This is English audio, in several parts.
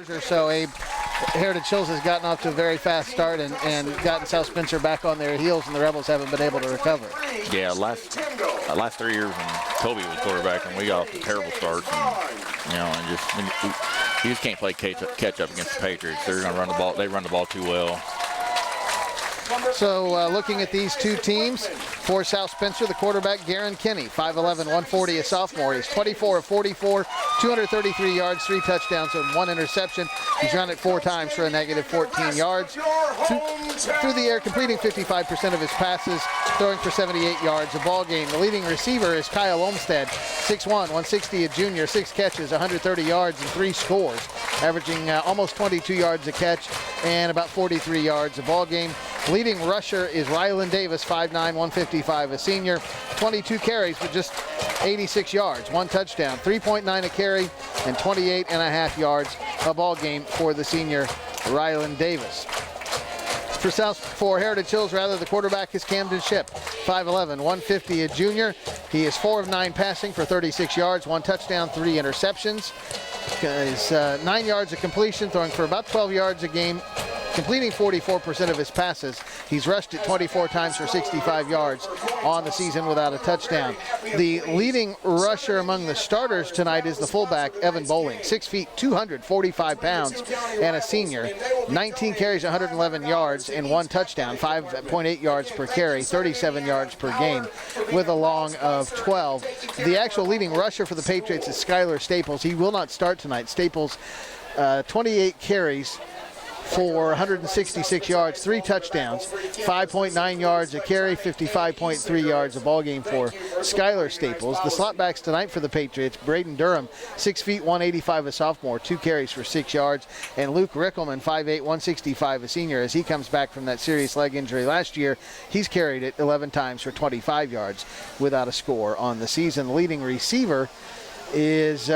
or so, Abe, Heritage Hills has gotten off to a very fast start and gotten South Spencer back on their heels, and the Rebels haven't been able to recover. Yeah, last 3 years when Toby was quarterback and we got off to terrible starts, and you just can't play catch up against the Patriots. They're going to run the ball. They run the ball too well. So looking at these two teams, for South Spencer, the quarterback, Garen Kinney, 5'11", 140, a sophomore. He's 24 of 44, 233 yards, 3 touchdowns, and 1 interception. He's run it 4 times for a negative 14 yards. Through the air, completing 55% of his passes, throwing for 78 yards a ball game. The leading receiver is Kyle Olmstead, 6'1", 160, a junior, 6 catches, 130 yards, and 3 scores, averaging almost 22 yards a catch and about 43 yards a ball game. Leading rusher is Rylan Davis, 5'9", 155, a senior, 22 carries for just 86 yards, 1 touchdown, 3.9 a carry, and 28.5 yards a ball game for the senior Rylan Davis. For Heritage Hills, the quarterback is Camden Ship, 5'11", 150, a junior. He is 4 of 9 passing for 36 yards, 1 touchdown, 3 interceptions. He's 9 yards of completion, throwing for about 12 yards a game, completing 44% of his passes. He's rushed it 24 times for 65 yards on the season without a touchdown. The leading rusher among the starters tonight is the fullback, Evan Bowling, 6 feet, 245 pounds, and a senior. 19 carries, 111 yards, and 1 touchdown, 5.8 yards per carry, 37 yards per game, with a long of 12. The actual leading rusher for the Patriots is Skylar Staples. He will not start tonight. Staples, 28 carries for 166 yards, 3 touchdowns, 5.9 yards a carry, 55.3 yards a ball game for Skylar Staples. The slot backs tonight for the Patriots, Braden Durham, 6 feet, 185, a sophomore, 2 carries for 6 yards, and Luke Rickelman, 5'8", 165, a senior. As he comes back from that serious leg injury last year, he's carried it 11 times for 25 yards without a score on the season. The leading receiver is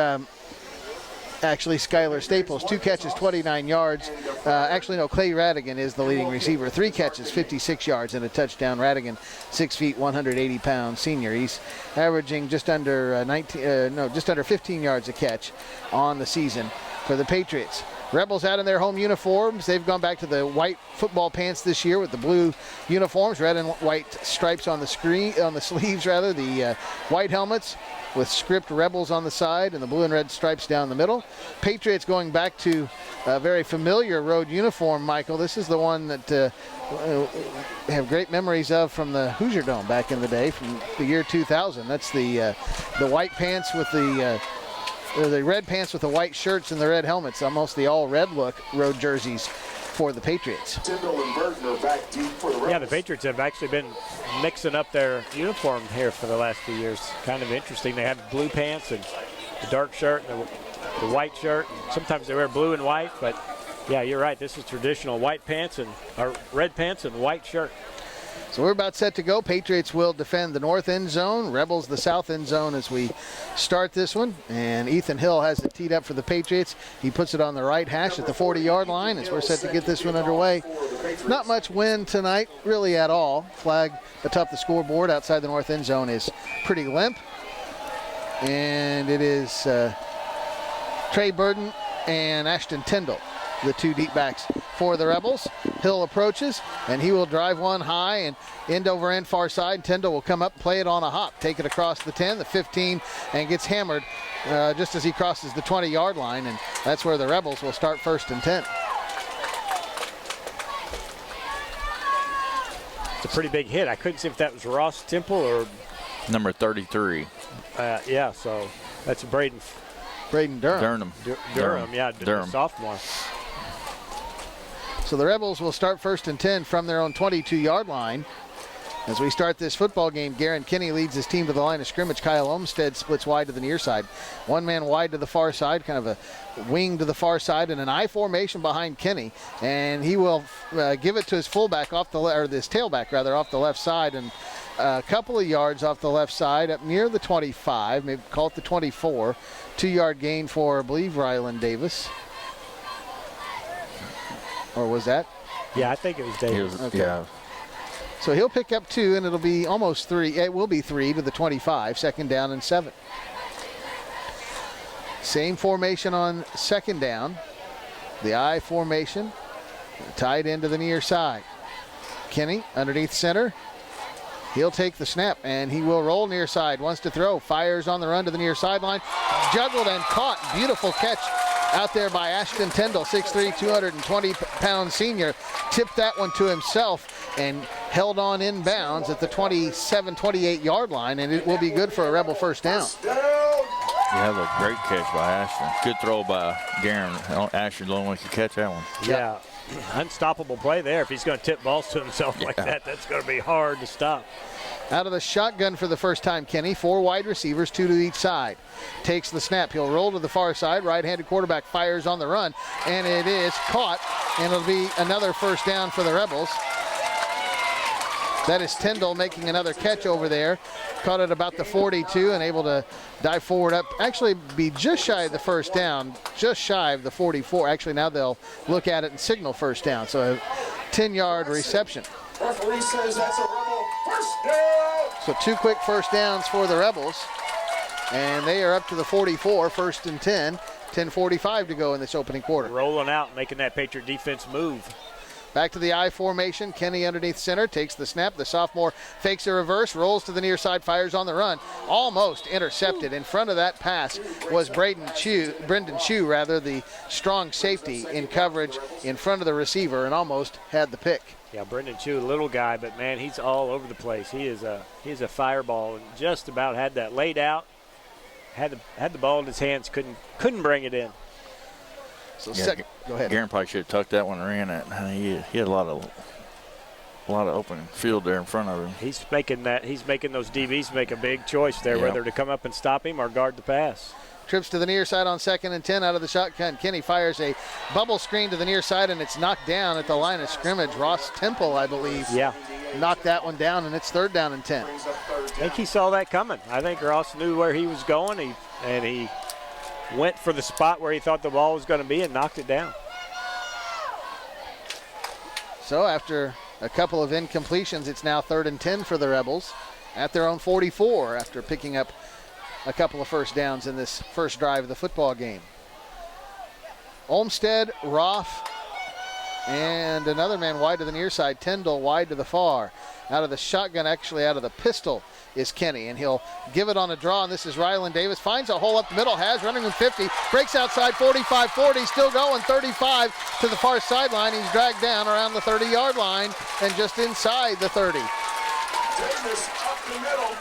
actually Skylar Staples, 2 catches, 29 yards. Clay Radigan is the leading receiver, 3 catches, 56 yards, and a touchdown. Radigan, 6 feet, 180 pounds, senior. He's averaging just under 15 yards a catch on the season for the Patriots. Rebels out in their home uniforms. They've gone back to the white football pants this year with the blue uniforms, red and white stripes on the sleeves, the white helmets with script Rebels on the side and the blue and red stripes down the middle. Patriots going back to a very familiar road uniform, Michael. This is the one that have great memories of from the Hoosier Dome back in the day, from the year 2000. That's the white pants with the red pants with the white shirts and the red helmets, almost the all-red look road jerseys for the Patriots. Yeah, the Patriots have actually been mixing up their uniform here for the last few years. Kind of interesting. They have blue pants and the dark shirt and the white shirt. Sometimes they wear blue and white, but yeah, you're right. This is traditional white pants or red pants and white shirt. So we're about set to go. Patriots will defend the north end zone, Rebels the south end zone as we start this one. And Ethan Hill has it teed up for the Patriots. He puts it on the right hash at the 40-yard line as we're set to get this one underway. Not much wind tonight, really at all. Flag atop the scoreboard outside the north end zone is pretty limp. And it is Trey Burden and Ashton Tyndall, the 2 deep backs for the Rebels. Hill approaches, and he will drive one high and end over end far side. Tyndall will come up, play it on a hop, take it across the 10, the 15, and gets hammered just as he crosses the 20-yard line, and that's where the Rebels will start 1st and 10. It's a pretty big hit. I couldn't see if that was Ross Temple or Number 33. Yeah, so that's Braden Durham. Durham, yeah, Durham. sophomore. So the Rebels will start 1st and 10 from their own 22-yard line. As we start this football game, Garen Kinney leads his team to the line of scrimmage. Kyle Olmstead splits wide to the near side. One man wide to the far side, kind of a wing to the far side, and an I formation behind Kinney. And he will give it to his fullback his tailback off the left side, and a couple of yards off the left side up near the 25, maybe call it the 24. 2-yard gain for, I believe, Rylan Davis. Or was that? Yeah, I think it was Davis. Okay. Yeah. So he'll pick up 2, and it'll be almost 3. It will be 3 to the 25, 2nd down and 7. Same formation on 2nd down. The I formation, tied into the near side. Kenny underneath center. He'll take the snap, and he will roll near side. Wants to throw. Fires on the run to the near sideline. Juggled and caught. Beautiful catch out there by Ashton Tyndall, 6'3", 220-pound senior. Tipped that one to himself and held on inbounds at the 27, 28-yard line, and it will be good for a Rebel first down. Yeah, that was a great catch by Ashton. Good throw by Garen. Ashton's the only one who could catch that one. Yeah. Unstoppable play there. If he's going to tip balls to himself like that, that's going to be hard to stop. Out of the shotgun for the first time, Kenny. 4 wide receivers, 2 to each side. Takes the snap. He'll roll to the far side. Right-handed quarterback fires on the run, and it is caught, and it'll be another first down for the Rebels. That is Tyndall making another catch over there. Caught it about the 42 and able to dive forward up. Actually be just shy of the first down, just shy of the 44. Actually, now they'll look at it and signal first down. So a 10-yard reception. Referee says that's a Rebel first down. So 2 quick first downs for the Rebels. And they are up to the 44, 1st and 10. 10:45 to go in this opening quarter. Rolling out, making that Patriot defense move. Back to the I formation. Kenny underneath center, takes the snap. The sophomore fakes a reverse, rolls to the near side, fires on the run. Almost intercepted. In front of that pass was Brendan Chew, the strong safety in coverage in front of the receiver, and almost had the pick. Yeah, Brendan Chew, a little guy, but man, he's all over the place. He is a fireball, and just about had that laid out. Had the ball in his hands, couldn't bring it in. So go ahead. Garen probably should have tucked that one and ran it. He had a lot of open field there in front of him. He's making those DBs make a big choice there, whether to come up and stop him or guard the pass. Trips to the near side on 2nd and 10 out of the shotgun. Kenny fires a bubble screen to the near side, and it's knocked down at the line of scrimmage. Ross Temple, I believe, knocked that one down, and it's 3rd down and 10. I think he saw that coming. I think Ross knew where he was going, and he went for the spot where he thought the ball was going to be and knocked it down. So after a couple of incompletions, it's now 3rd and 10 for the Rebels at their own 44 after picking up a couple of first downs in this first drive of the football game. Olmstead, Roth, and another man wide to the near side. Tyndall wide to the far. Out of the shotgun, actually out of the pistol, is Kenny, and he'll give it on a draw, and this is Rylan Davis. Finds a hole up the middle, has running from 50, breaks outside 45, 40, still going 35 to the far sideline. He's dragged down around the 30-yard line and just inside the 30. Davis up the middle.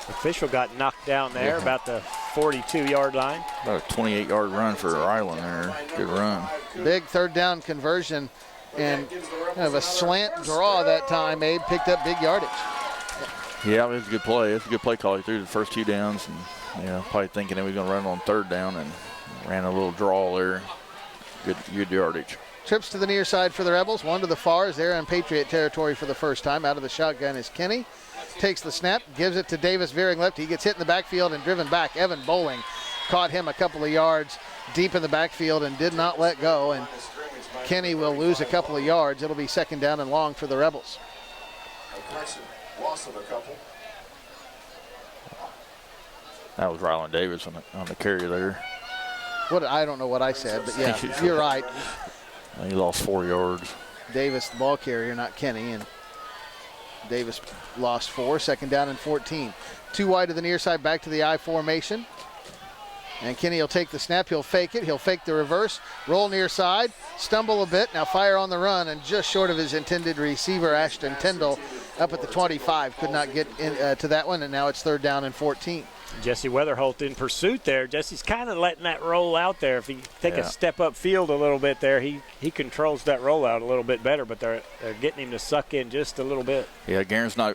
Official got knocked down there about the 42-yard line. About a 28-yard run for Rylan there. Good run. Big 3rd down conversion and kind of a slant draw that time. Abe picked up big yardage. Yeah, it was a good play. It's a good play call. He threw the first 2 downs, and probably thinking he was going to run on 3rd down, and ran a little draw there. Good yardage. Trips to the near side for the Rebels. 1 to the far is there in Patriot territory for the first time. Out of the shotgun is Kenny. Takes the snap, gives it to Davis veering left. He gets hit in the backfield and driven back. Evan Bowling caught him a couple of yards deep in the backfield and did not let go. And Kenny will lose a couple of yards. It'll be 2nd down and long for the Rebels. Loss of a couple. That was Rylan Davis on the carry there. I don't know what I said, but yeah, you're right. He lost 4 yards. Davis, the ball carrier, not Kenny, and Davis lost 4. 2nd down and 14. 2 wide to the near side, back to the I formation. And Kenny will take the snap. He'll fake it. He'll fake the reverse. Roll near side. Stumble a bit. Now fire on the run. And just short of his intended receiver, Ashton Tyndall, up at the 25. Could not get to that one. And now it's 3rd down and 14. Jesse Weatherholt in pursuit there. Jesse's kind of letting that roll out there. If he take a step up field a little bit there, he controls that rollout a little bit better, but they're getting him to suck in just a little bit. Yeah,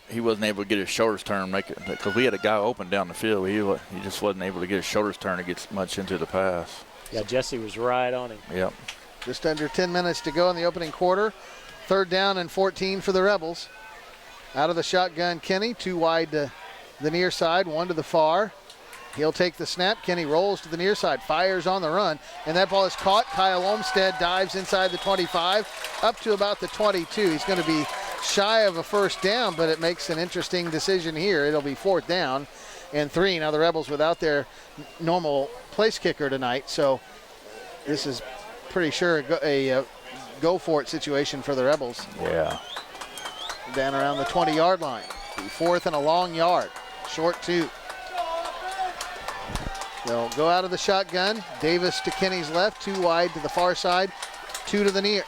he wasn't able to get his shoulders turned, because we had a guy open down the field. He just wasn't able to get his shoulders turned to get much into the pass. Yeah, Jesse was right on him. Yep. Just under 10 minutes to go in the opening quarter. 3rd down and 14 for the Rebels. Out of the shotgun, Kenny, 2 wide to the near side, 1 to the far. He'll take the snap. Kenny rolls to the near side, fires on the run, and that ball is caught. Kyle Olmstead dives inside the 25, up to about the 22. He's going to be shy of a first down, but it makes an interesting decision here. It'll be 4th down and 3. Now the Rebels without their normal place kicker tonight, so This is pretty sure a go for it situation for the Rebels. Yeah. Down around the 20-yard line. 4th and a long yard. Short 2. They'll go out of the shotgun. Davis to Kenny's left. 2 wide to the far side. 2 to the near.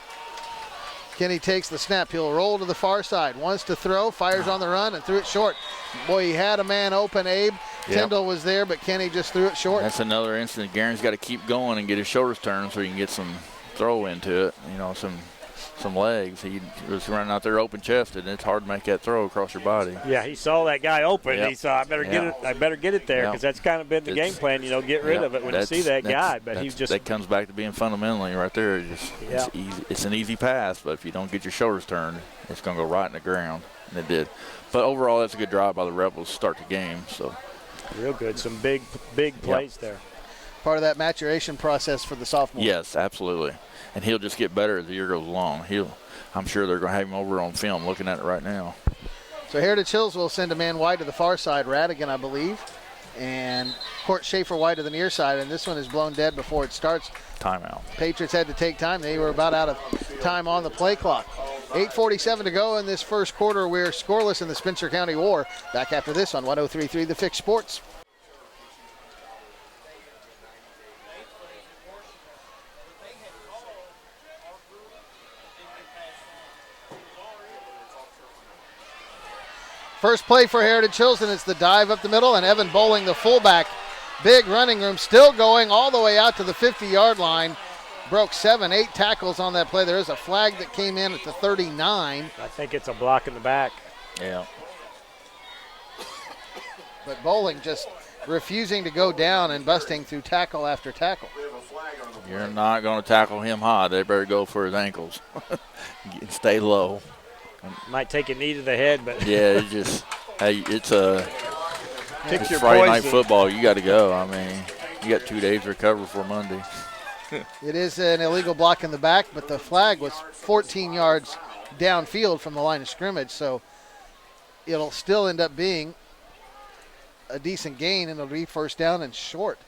Kenny takes the snap. He'll roll to the far side. Wants to throw. Fires on the run and threw it short. Boy, he had a man open, Abe. Yep. Tyndall was there, but Kenny just threw it short. That's another instance. Garen's got to keep going and get his shoulders turned so he can get some throw into it, some legs. He was running out there open chested, and it's hard to make that throw across your body. Yeah, he saw that guy open. Yep. He saw, I better get it there, because that's kind of been the game plan, get rid of it when you see that guy. But he just. That comes back to being fundamentally right there. It's easy. It's an easy pass, but if you don't get your shoulders turned, it's going to go right in the ground, and it did. But overall, that's a good drive by the Rebels to start the game. So. Real good. Some big plays there. Part of that maturation process for the sophomore. Yes, absolutely. And he'll just get better as the year goes along. I'm sure they're going to have him over on film looking at it right now. So Heritage Hills will send a man wide to the far side, Radigan, I believe. And Court Schaefer wide to the near side, and this one is blown dead before it starts. Timeout. Patriots had to take time. They were about out of time on the play clock. 8:47 to go in this first quarter. We're scoreless in the Spencer County War. Back after this on 103.3 The Fix Sports. First play for Heritage Hills, and it's the dive up the middle, and Evan Bowling, the fullback. Big running room, still going all the way out to the 50-yard line. Broke 7-8 tackles on that play. There is a flag that came in at the 39. I think it's a block in the back. Yeah. But Bowling just refusing to go down and busting through tackle after tackle. You're not going to tackle him high. They better go for his ankles. Stay low. Might take a knee to the head, but yeah, it's your Friday night poison. football. You got to go. I mean, you got 2 days to recover for Monday. It is an illegal block in the back, but the flag was 14 yards downfield from the line of scrimmage, so it'll still end up being a decent gain, and it'll be first down and short.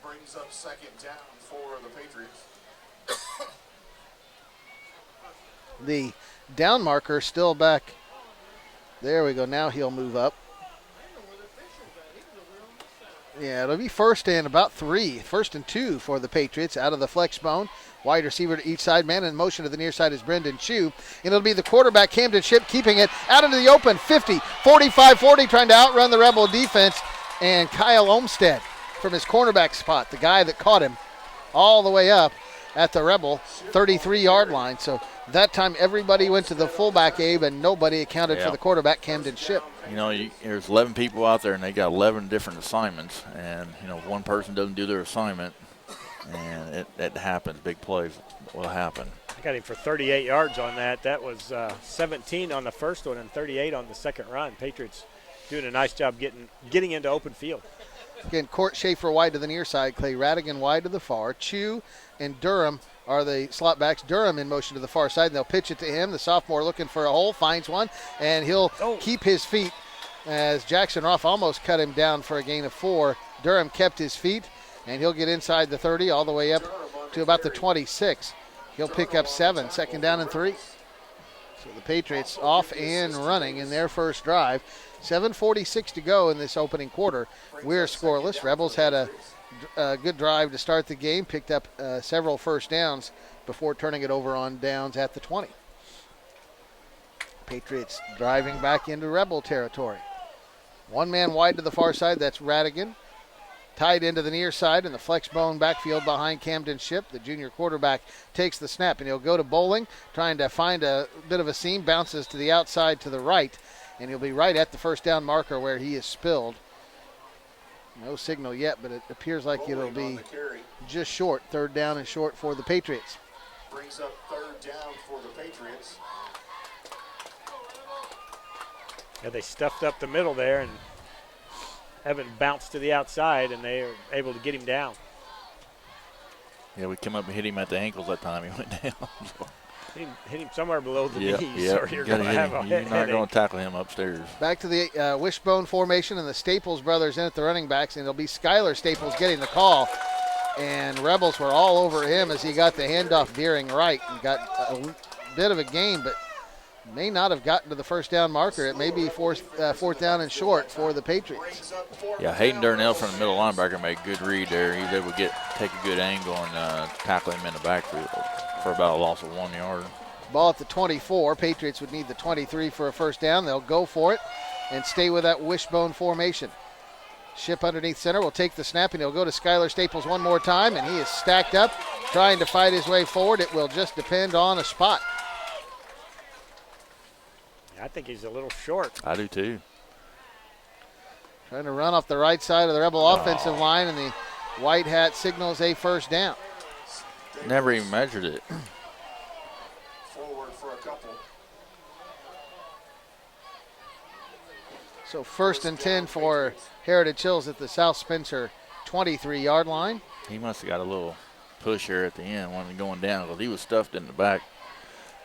Brings up 2nd down for the Patriots. The down marker still back. There we go. Now he'll move up. Yeah, it'll be first and about 3. 1st and 2 for the Patriots out of the flex bone. Wide receiver to each side. Man in motion to the near side is Brendan Chu. And it'll be the quarterback, Camden Ship, keeping it out into the open. 50, 45, 40, trying to outrun the Rebel defense. And Kyle Olmstead from his cornerback spot, the guy that caught him all the way up at the Rebel 33-yard line. So that time everybody went to the fullback, Abe, and nobody accounted for the quarterback, Camden Ship. There's 11 people out there, and they got 11 different assignments. And, one person doesn't do their assignment, and it happens. Big plays will happen. I got him for 38 yards on that. That was 17 on the first one and 38 on the second run. Patriots doing a nice job getting into open field. Again, Court Schaefer wide to the near side. Clay Radigan wide to the far. Chu and Durham are the slot backs. Durham in motion to the far side, and they'll pitch it to him. The sophomore looking for a hole, finds one, and he'll keep his feet as Jackson Roth almost cut him down for a gain of 4. Durham kept his feet, and he'll get inside the 30 all the way up to about the 26. He'll pick up 7, 2nd down and 3. So the Patriots off and running in their first drive. 7:46 to go in this opening quarter. We're scoreless. Rebels had a good drive to start the game, picked up several first downs before turning it over on downs at the 20. Patriots driving back into Rebel territory. One man wide to the far side, that's Radigan. Tied into the near side in the flex bone backfield behind Camden Ship. The junior quarterback takes the snap, and he'll go to Bowling, trying to find a bit of a seam, bounces to the outside to the right, and he'll be right at the first down marker where he is spilled. No signal yet, but it appears like it'll be just short. 3rd down and short for the Patriots. Brings up 3rd down for the Patriots. Yeah, they stuffed up the middle there, and Evan bounced to the outside, and they are able to get him down. Yeah, we come up and hit him at the ankles that time. He went down. Hit him somewhere below the Yep, knees, yep. or you're Gotta going to hit have him. a You're not headache. going to tackle him upstairs. Back to the wishbone formation and the Staples brothers in at the running backs, and it'll be Skylar Staples getting the call. And Rebels were all over him as he got the handoff veering right and got a bit of a gain, but may not have gotten to the first down marker. It may be fourth down and short for the Patriots. Yeah, Hayden Darnell from the middle linebacker made a good read there. He was able to take a good angle and tackle him in the backfield for about a loss of 1 yard. Ball at the 24. Patriots would need the 23 for a first down. They'll go for it and stay with that wishbone formation. Ship underneath center will take the snap, and he'll go to Skylar Staples one more time, and he is stacked up, trying to fight his way forward. It will just depend on a spot. I think he's a little short. I do too. Trying to run off the right side of the Rebel offensive line, and the white hat signals a first down. Never even measured it. Forward for a couple. So first and 10 for Heritage Hills at the South Spencer 23-yard line. He must have got a little push here at the end when he going down because he was stuffed in the back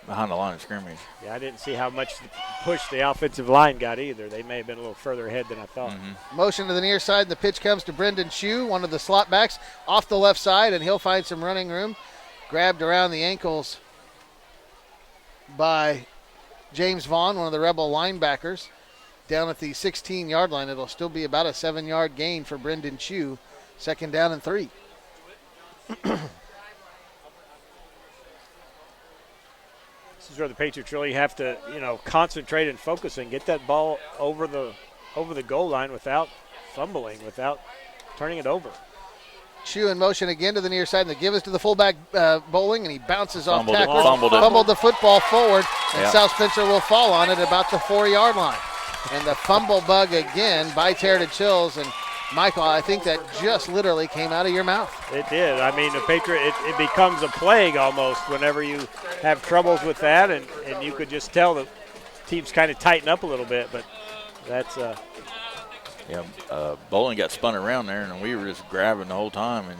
behind the line of scrimmage. Yeah, I didn't see how much push the offensive line got either. They may have been a little further ahead than I thought. Motion to the near side, and the pitch comes to Brendan Shue, one of the slot backs, off the left side, and he'll find some running room. Grabbed around the ankles by James Vaughn, one of the Rebel linebackers. Down at the 16-yard line, it'll still be about a 7-yard gain for Brendan Shue. Second down and 3. This is where the Patriots really have to, concentrate and focus and get that ball over the goal line without fumbling, without turning it over. Shue in motion again to the near side, and the give is to the fullback Bowling, and he bounces off Fumbled it, tackle. fumbled it. The football forward, and Yeah. South Spencer will fall on it about the 4-yard line. And the fumble bug again by Heritage Hills, and Michael, I think that just literally came out of your mouth. It did. I mean, the Patriot, it becomes a plague almost whenever you have troubles with that, and you could just tell the teams kind of tighten up a little bit, but that's Bowling got spun around there, and we were just grabbing the whole time, and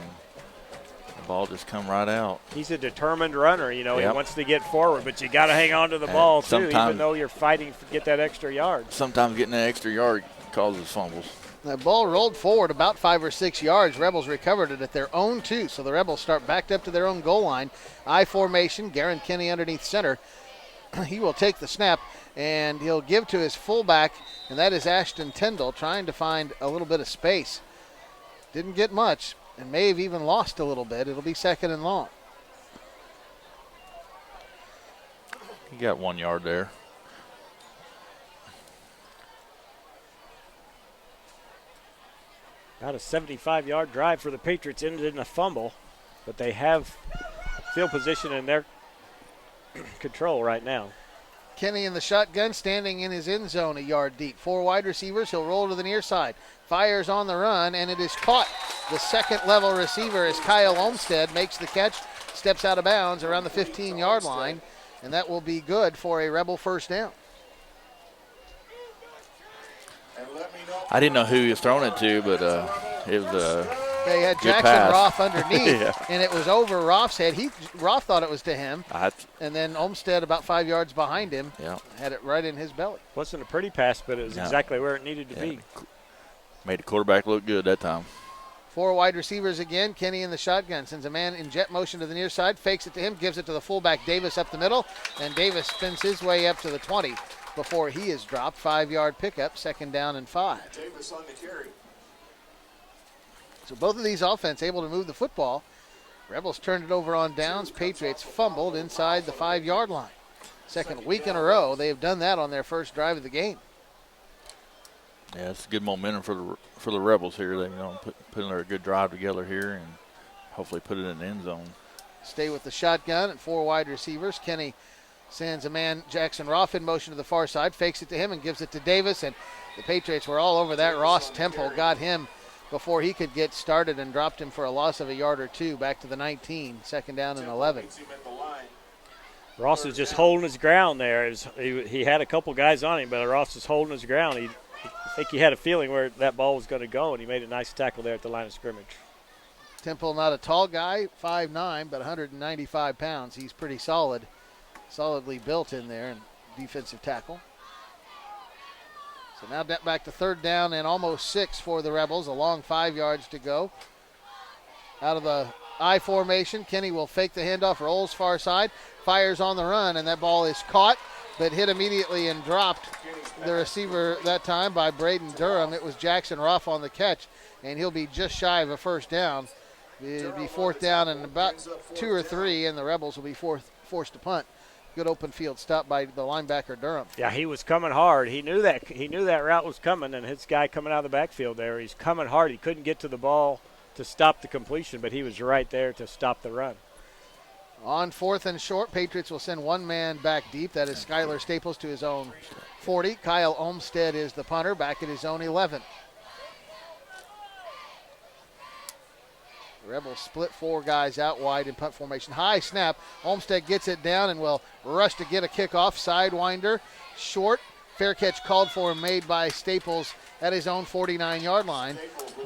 the ball just come right out. he's a determined runner. He Yep. wants to get forward, but you got to hang on to the And ball too, even sometimes- though you're fighting to get that extra yard. Sometimes getting that extra yard causes fumbles. The ball rolled forward about 5 or 6 yards. Rebels recovered it at their own 2, so the Rebels start backed up to their own goal line. I formation, Garen Kinney underneath center. He will take the snap, and he'll give to his fullback, and that is Ashton Tyndall, trying to find a little bit of space. Didn't get much, and may have even lost a little bit. It'll be second and long. He got 1 yard there. About a 75-yard drive for the Patriots ended in a fumble, but they have field position in their control right now. Kenny in the shotgun, standing in his end zone a yard deep. 4 wide receivers. He'll roll to the near side. Fires on the run, and it is caught. The second-level receiver is Kyle Olmstead, makes the catch, steps out of bounds around the 15-yard line, and that will be good for a Rebel first down. And let me know. I didn't know who he was throwing it to, but it was They had Good Jackson pass. Roth underneath, Yeah. and it was over Roth's head. Roth thought it was to him, I and then Olmstead, about 5 yards behind him, yeah, had it right in his belly. Wasn't a pretty pass, but it was No. exactly where it needed to yeah. be. Made the quarterback look good that time. 4 wide receivers again. Kenny in the shotgun sends a man in jet motion to the near side, fakes it to him, gives it to the fullback Davis up the middle, and Davis spins his way up to the 20 before he is dropped. 5-yard pickup, second down and 5. Davis on the carry. So both of these offense able to move the football. Rebels turned it over on downs. Patriots fumbled inside the 5-yard line. Second week in a row, they have done that on their first drive of the game. Yeah, it's good momentum for the Rebels here. They putting a good drive together here and hopefully put it in the end zone. Stay with the shotgun and 4 wide receivers. Kenny sends a man, Jackson Roth, in motion to the far side, fakes it to him and gives it to Davis. And the Patriots were all over that. Ross Temple got him before he could get started and dropped him for a loss of a yard or 2 back to the 19, second down and 11. Meets him at the line. Ross is just holding his ground there. He had a couple guys on him, but Ross is holding his ground. I think he had a feeling where that ball was going to go, and he made a nice tackle there at the line of scrimmage. Temple, not a tall guy, 5'9", but 195 pounds. He's pretty solid solidly built in there and defensive tackle. So now back to third down and almost 6 for the Rebels. A long 5 yards to go. Out of the I formation, Kenny will fake the handoff, rolls far side, fires on the run, and that ball is caught, but hit immediately and dropped. The receiver that time by Braden Durham. It was Jackson Ruff on the catch, and he'll be just shy of a first down. It'll be fourth down and about 2 or 3, and the Rebels will be forced to punt. Good open field stop by the linebacker Durham. Yeah, he was coming hard. He knew that route was coming, and his guy coming out of the backfield there, he's coming hard. He couldn't get to the ball to stop the completion, but he was right there to stop the run. On 4th and short, Patriots will send one man back deep. That is Skylar Staples to his own 40. Kyle Olmstead is the punter, back at his own 11. The Rebels split 4 guys out wide in punt formation. High snap. Olmstead gets it down and will rush to get a kickoff. Sidewinder, short. Fair catch called for and made by Staples at his own 49-yard line.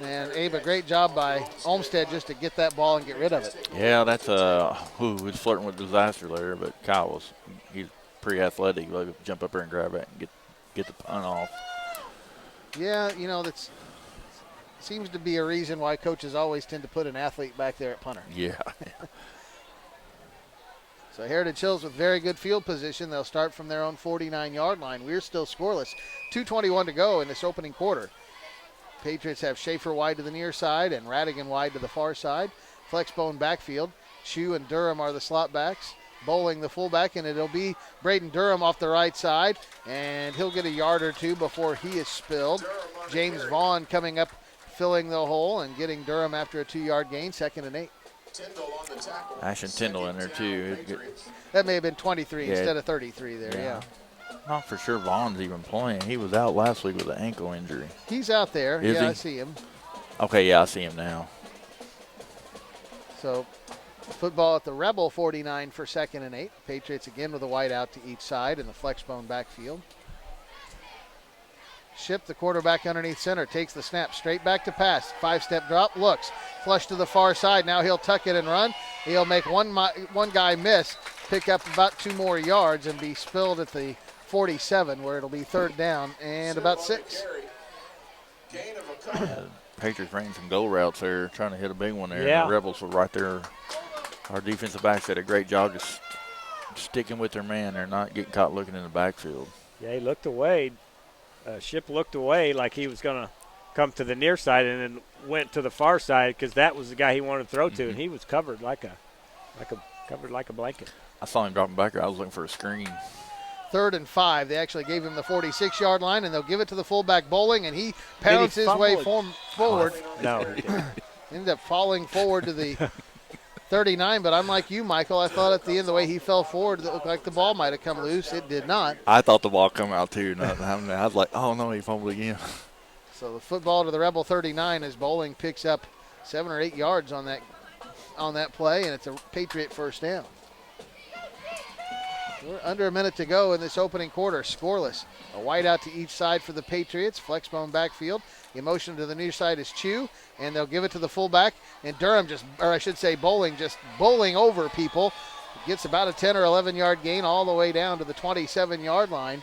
And Abe, a great job by Olmstead just to get that ball and get rid of it. Yeah, that's he's flirting with disaster there, but Kyle he's pretty athletic. He'll jump up there and grab it and get the punt off. Yeah, that seems to be a reason why coaches always tend to put an athlete back there at punter. Yeah. So Heritage Hills with very good field position. They'll start from their own 49-yard line. We're still scoreless. 2:21 to go in this opening quarter. Patriots have Schaefer wide to the near side and Radigan wide to the far side. Flexbone backfield. Chu and Durham are the slot backs. Bowling the fullback, and it'll be Braden Durham off the right side, and he'll get a yard or two before he is spilled. James Vaughn coming up, filling the hole and getting Durham after a 2-yard gain, 2nd and 8. Ashton Tyndall in there, too. That may have been 23 instead of 33 there, yeah. Not for sure Vaughn's even playing. He was out last week with an ankle injury. He's out there. Is he? I see him. Okay, yeah, I see him now. So football at the Rebel 49 for 2nd and 8. Patriots again with a wide out to each side in the Flexbone backfield. Ship, the quarterback underneath center, takes the snap, straight back to pass. 5-step drop, looks, flush to the far side. Now he'll tuck it and run. He'll make one guy miss, pick up about 2 more yards, and be spilled at the 47, where it'll be 3rd down and about 6. Patriots ran some go routes there, trying to hit a big one there. Yeah. The Rebels were right there. Our defensive backs did a great job just sticking with their man. They're not getting caught looking in the backfield. Yeah, he looked away. Ship looked away like he was going to come to the near side and then went to the far side because that was the guy he wanted to throw to, and he was covered like a blanket. I saw him dropping back there. I was looking for a screen. 3rd and 5. They actually gave him the 46-yard line, and they'll give it to the fullback Bowling, and he pounds his way forward. No, he didn't. Ended up falling forward to the 39, but I'm like you, Michael. I thought at the end, the way he fell forward, it looked like the ball might have come loose. It did not. I thought the ball come out too. I was like, oh no, he fumbled again. So the football to the Rebel 39 as Bowling picks up 7 or 8 yards on that play, and it's a Patriot first down. We're under a minute to go in this opening quarter, scoreless. A wide out to each side for the Patriots, Flexbone backfield. The motion to the near side is Chu, and they'll give it to the fullback. And Durham Bowling just bowling over people. Gets about a 10 or 11-yard gain all the way down to the 27-yard line.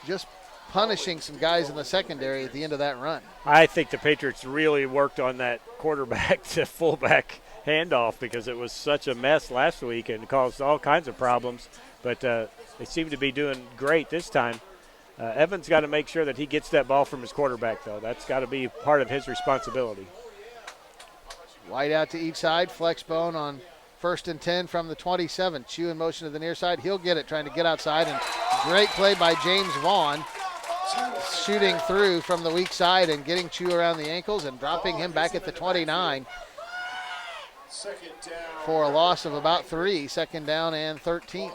Just punishing some guys in the secondary at the end of that run. I think the Patriots really worked on that quarterback to fullback handoff because it was such a mess last week and caused all kinds of problems. But they seem to be doing great this time. Evans got to make sure that he gets that ball from his quarterback, though. That's got to be part of his responsibility. Wide out to each side. Flexbone on 1st and 10 from the 27. Chu in motion to the near side. He'll get it, trying to get outside. And great play by James Vaughn, shooting through from the weak side and getting Chu around the ankles and dropping him back at the 29 for a loss of about 3. 2nd down and 13.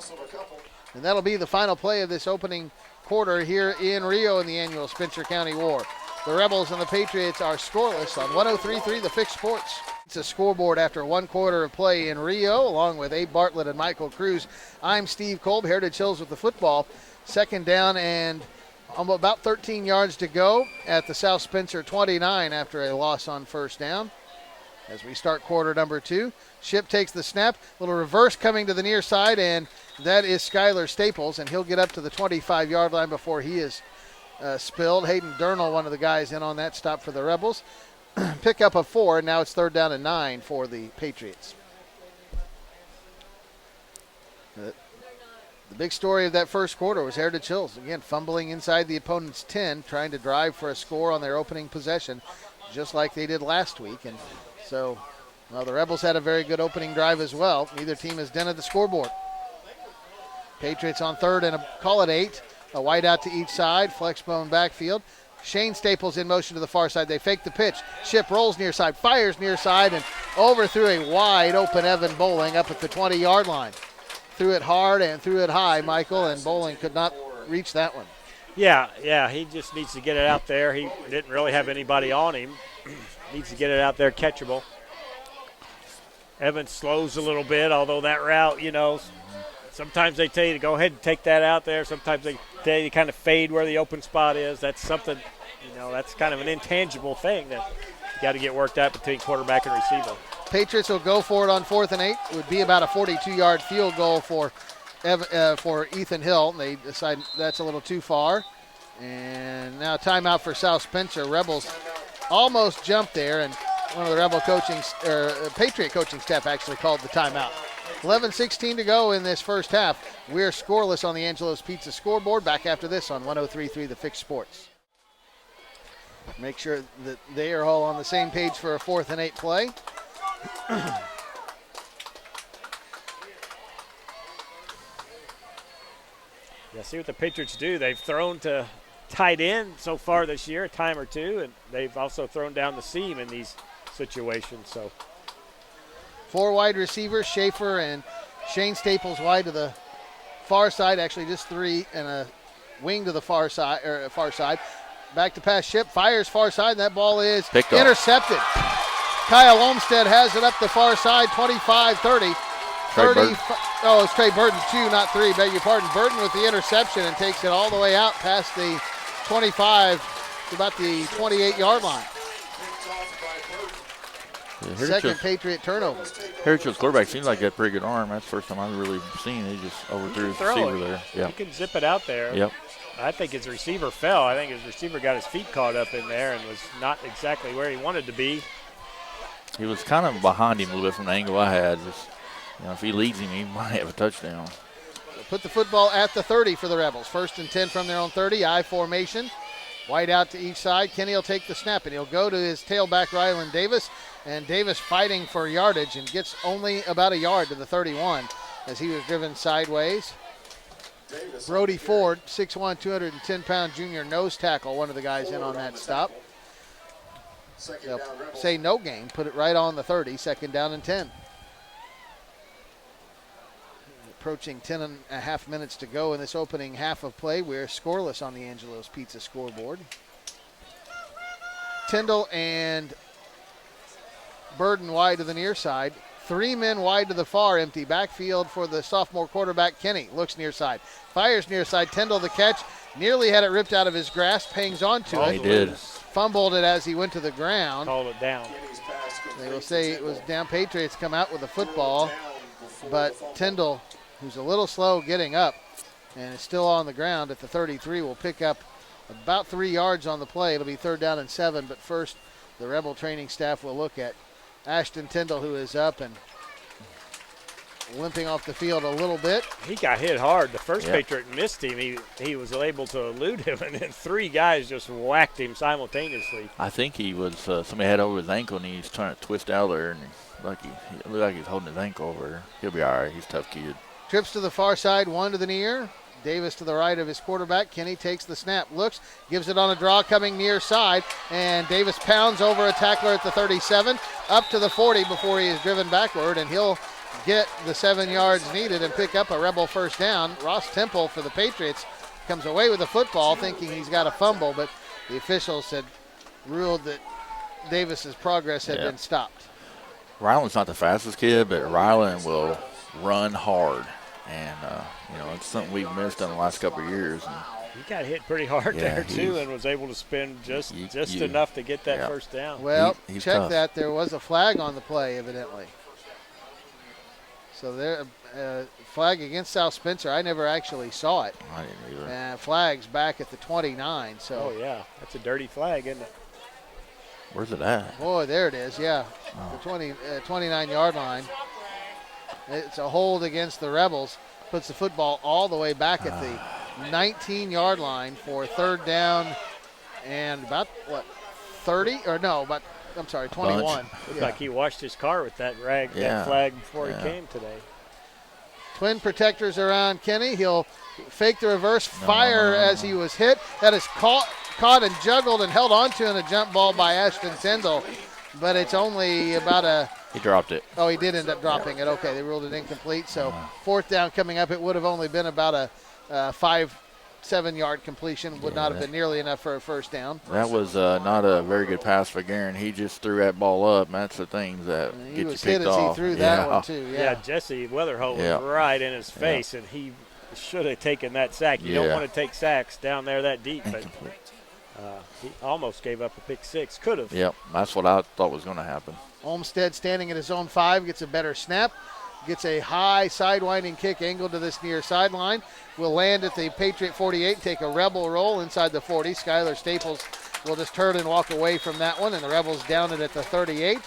And that'll be the final play of this opening quarter here in Rio in the annual Spencer County War. The Rebels and the Patriots are scoreless on 103.3 The Fix Sports. It's a scoreboard after 1 quarter of play in Rio, along with Abe Bartlett and Michael Cruz. I'm Steve Kolb, Heritage Hills with the football. 2nd down and about 13 yards to go at the South Spencer 29 after a loss on 1st down. As we start quarter number 2, Ship takes the snap, little reverse coming to the near side, and That is Skylar Staples, and he'll get up to the 25-yard line before he is spilled. Hayden Durnall, one of the guys in on that stop for the Rebels. Pick up a 4, and now it's 3rd down and 9 for the Patriots. The big story of that first quarter was Heritage Hills, again, fumbling inside the opponent's 10, trying to drive for a score on their opening possession, just like they did last week. And so, well, the Rebels had a very good opening drive as well. Neither team has dented the scoreboard. Patriots on 3rd and call it 8. A wide out to each side, flex bone backfield. Shane Staples in motion to the far side. They fake the pitch. Ship rolls near side, fires near side, and overthrew a wide open Evan Bowling up at the 20-yard line. Threw it hard and threw it high, Michael, and Bowling could not reach that one. Yeah, he just needs to get it out there. He didn't really have anybody on him. Needs to get it out there catchable. Evans slows a little bit, although that route, sometimes they tell you to go ahead and take that out there. Sometimes they tell you to kind of fade where the open spot is. That's something, that's kind of an intangible thing that you got to get worked out between quarterback and receiver. Patriots will go for it on 4th and 8. It would be about a 42-yard field goal for Ethan Hill. They decide that's a little too far. And now timeout for South Spencer. Rebels almost jumped there, and one of the Patriot coaching staff actually called the timeout. 11:16 to go in this first half. We're scoreless on the Angelo's Pizza scoreboard. Back after this on 103.3 The Fix Sports. Make sure that they are all on the same page for a 4th and 8 play. Yeah, see what the Patriots do. They've thrown to tight end so far this year, a time or two, and they've also thrown down the seam in these situations. So 4 wide receivers, Schaefer and Shane Staples wide to the far side. Actually, just 3 and a wing to the far side. Back to pass. Ship fires far side, and that ball is intercepted. Kyle Olmstead has it up the far side, 25-30. It's Trey Burton, 2, not 3. Beg your pardon. Burton with the interception and takes it all the way out past the 25 to about the 28-yard line. Yeah, Second Patriot turnover. Heritage quarterback seems like he had a pretty good arm. That's the first time I've really seen it. He just overthrew his receiver there. Yeah. He can zip it out there. Yep. I think his receiver fell. I think his receiver got his feet caught up in there and was not exactly where he wanted to be. He was kind of behind him a little bit from the angle I had. Just, if he leads him, he might have a touchdown. Put the football at the 30 for the Rebels. 1st and 10 from their own 30. I formation. Wide out to each side. Kenny will take the snap, and he'll go to his tailback, Rylan Davis. And Davis fighting for yardage and gets only about a yard to the 31 as he was driven sideways. Brody Ford, 6'1", 210-pound junior nose tackle, one of the guys in on that stop. They'll say no gain, put it right on the 30, 2nd down and 10. Approaching 10 and a half minutes to go in this opening half of play. We're scoreless on the Angelo's Pizza scoreboard. Tyndall and Burden wide to the near side. 3 men wide to the far, empty backfield for the sophomore quarterback, Kenny. Looks near side, fires near side. Tyndall the catch, nearly had it ripped out of his grasp, hangs on to it. He did. Fumbled it as he went to the ground. Called it down. They will say it was down. Patriots come out with the football, but Tyndall, who's a little slow getting up and is still on the ground at the 33, will pick up about 3 yards on the play. It'll be 3rd down and 7, but first the Rebel training staff will look at Ashton Tyndall, who is up and limping off the field a little bit. He got hit hard. The first Patriot missed him. He was able to elude him, and then 3 guys just whacked him simultaneously. I think he was somebody had over his ankle, and he's trying to twist out there, and he looked like he's holding his ankle over. He'll be all right. He's a tough kid. Trips to the far side, 1 to the near. Davis to the right of his quarterback. Kenny takes the snap, looks, gives it on a draw coming near side, and Davis pounds over a tackler at the 37, up to the 40 before he is driven backward, and he'll get the 7 yards needed and pick up a Rebel 1st down. Ross Temple for the Patriots comes away with the football thinking he's got a fumble, but the officials had ruled that Davis's progress had been stopped. Ryland's not the fastest kid, but Ryland will run hard. And, it's something we've missed in the last couple of years. And he got hit pretty hard there, too, and was able to spin just enough to get that 1st down. Well, he's check tough. that. There was a flag on the play, evidently. So there, flag against South Spencer. I never actually saw it. I didn't either. Flag's back at the 29. So Oh, yeah. That's a dirty flag, isn't it? Where's it at? boy, there it is. Yeah, the 29-yard line. It's a hold against the Rebels. Puts the football all the way back at the 19-yard line for third down and about, 30? Or no, about, I'm sorry, 21. Looked like he washed his car with that that flag before he came today. Twin protectors around Kenny. He'll fake the reverse fire as he was hit. That is caught and juggled and held onto in a jump ball by Ashton Tyndall. But it's only about a... He dropped it. Oh, he did end up dropping it. Okay, they ruled it incomplete. So fourth down coming up. It would have only been about a 5-7-yard completion. Would not have been nearly enough for a first down. That was not a very good pass for Guerin. He just threw that ball up. And that's the things that He get you was picked hit as off. he threw that one, too. Yeah, Jesse Weatherholt was right in his face, and he should have taken that sack. You don't want to take sacks down there that deep, but he almost gave up a pick six. Could have. Yep, that's what I thought was going to happen. Olmstead standing at his own 5, gets a better snap, gets a high sidewinding kick angled to this near sideline. Will land at the Patriot 48, take a Rebel roll inside the 40. Skylar Staples will just turn and walk away from that one, and the Rebels down it at the 38.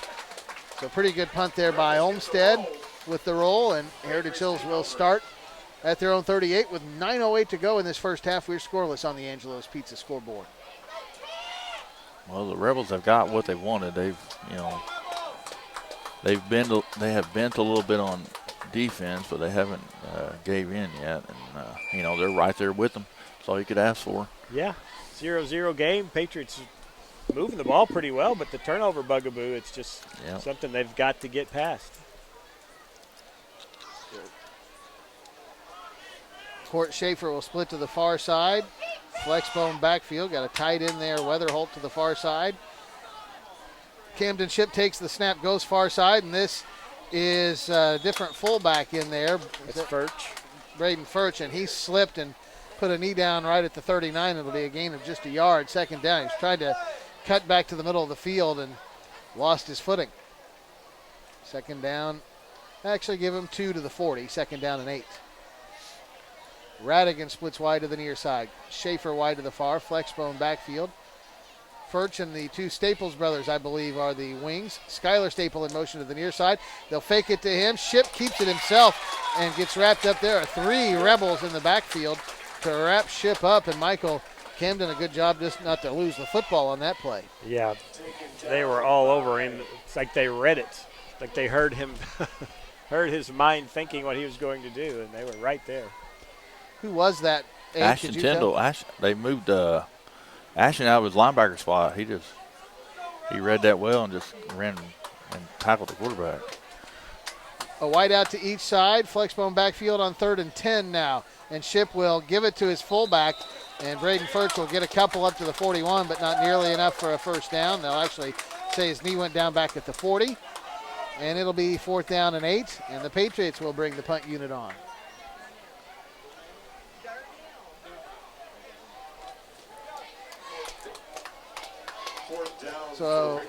So pretty good punt there by Olmstead with the roll, and Heritage Hills will start at their own 38 with 9:08 to go in this first half. We're scoreless on the Angelo's Pizza scoreboard. Well, the Rebels have got what they wanted. They have bent a little bit on defense, but they haven't gave in yet. And they're right there with them. That's all you could ask for. Yeah, 0-0 game. Patriots moving the ball pretty well, but the turnover bugaboo, it's just something they've got to get past. Court Schaefer will split to the far side. Flexbone backfield. Got a tight end there. Weatherholt to the far side. Camden Ship takes the snap, goes far side, and this is a different fullback in there. It's Furch. Braden Furch, and he slipped and put a knee down right at the 39. It'll be a gain of just a yard. Second down. He's tried to cut back to the middle of the field and lost his footing. Second down. Actually give him 2 to the 40. Second down and 8. Radigan splits wide to the near side. Schaefer wide to the far. Flexbone backfield. Furch and the 2 Staples brothers, I believe, are the wings. Skylar Staple in motion to the near side. They'll fake it to him. Ship keeps it himself and gets wrapped up there. 3 Rebels in the backfield to wrap Ship up. And Michael Camden, a good job just not to lose the football on that play. Yeah, they were all over him. It's like they read it. Like they heard him, heard his mind thinking what he was going to do, and they were right there. Who was that? Ashton Tyndall. They moved Ashton out of his linebacker spot. He read that well and just ran and tackled the quarterback. A wide out to each side. Flexbone backfield on 3rd and 10 now. And Ship will give it to his fullback. And Braden Furch will get a couple up to the 41, but not nearly enough for a first down. They'll actually say his knee went down back at the 40. And it'll be 4th down and 8. And the Patriots will bring the punt unit on. So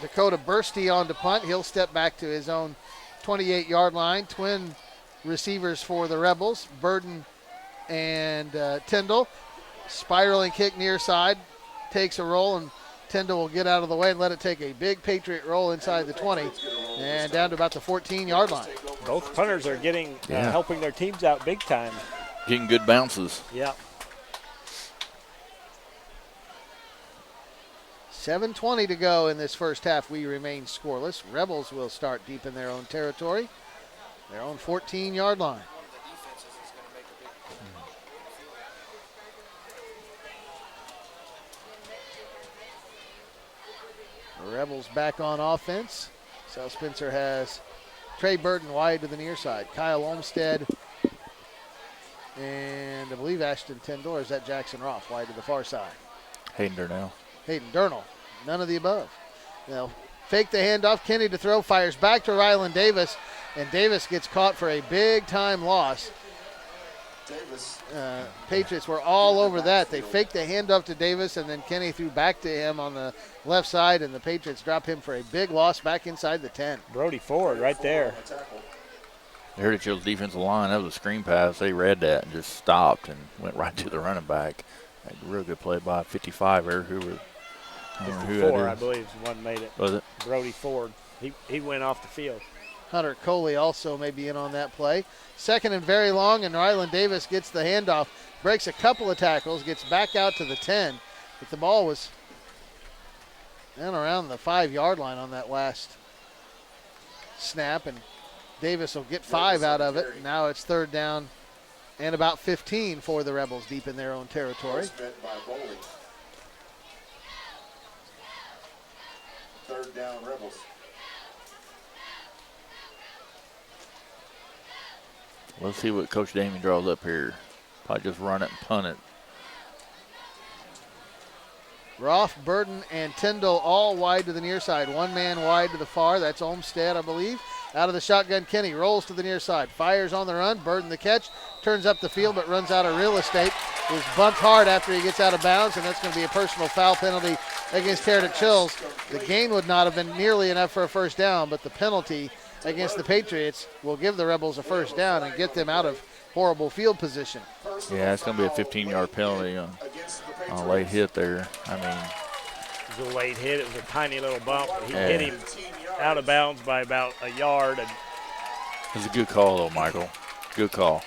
Dakota Bursty on to punt. He'll step back to his own 28-yard line. Twin receivers for the Rebels, Burden and Tyndall. Spiraling kick near side. Takes a roll, and Tyndall will get out of the way and let it take a big Patriot roll inside the 20 and down to about the 14-yard line. Both punters are getting helping their teams out big time. Getting good bounces. Yeah. 7:20 to go in this first half. We remain scoreless. Rebels will start deep in their own territory, their own 14-yard line. The Rebels back on offense. South Spencer has Trey Burton wide to the near side. Kyle Olmstead and I believe Ashton Tyndall, or is that Jackson Roth wide to the far side? Hayden Durnell. Hayden Durnell. None of the above. They'll fake the handoff. Kenny to throw, fires back to Rylan Davis, and Davis gets caught for a big-time loss. Patriots were all over that. They faked the handoff to Davis, and then Kenny threw back to him on the left side, and the Patriots dropped him for a big loss back inside the 10. Brody Ford right there. Heritage Hills defensive line, that was a screen pass. They read that and just stopped and went right to the running back. A real good play by 55 there. Who that 54, I is. believe, is the one made it. Was it? Brody Ford. He went off the field. Hunter Coley also may be in on that play. Second and very long, and Ryland Davis gets the handoff, breaks a couple of tackles, gets back out to the 10, but the ball was down around the 5-yard line on that last snap, and Davis will get 5 out of it. Now it's third down and about 15 for the Rebels deep in their own territory. Third down, Rebels. Let's see what Coach Damien draws up here. Probably just run it and punt it. Roth, Burden, and Tyndall all wide to the near side. One man wide to the far. That's Olmstead, I believe. Out of the shotgun, Kenny rolls to the near side. Fires on the run. Burden the catch. Turns up the field, but runs out of real estate. Was bumped hard after he gets out of bounds, and that's going to be a personal foul penalty against Heritage Hills. The gain would not have been nearly enough for a first down, but the penalty against the Patriots will give the Rebels a first down and get them out of horrible field position. Yeah, it's going to be a 15-yard penalty on a late hit there. I mean, It was a late hit. It was a tiny little bump. He hit him out of bounds by about a yard. And it was a good call, though, Michael. Good call.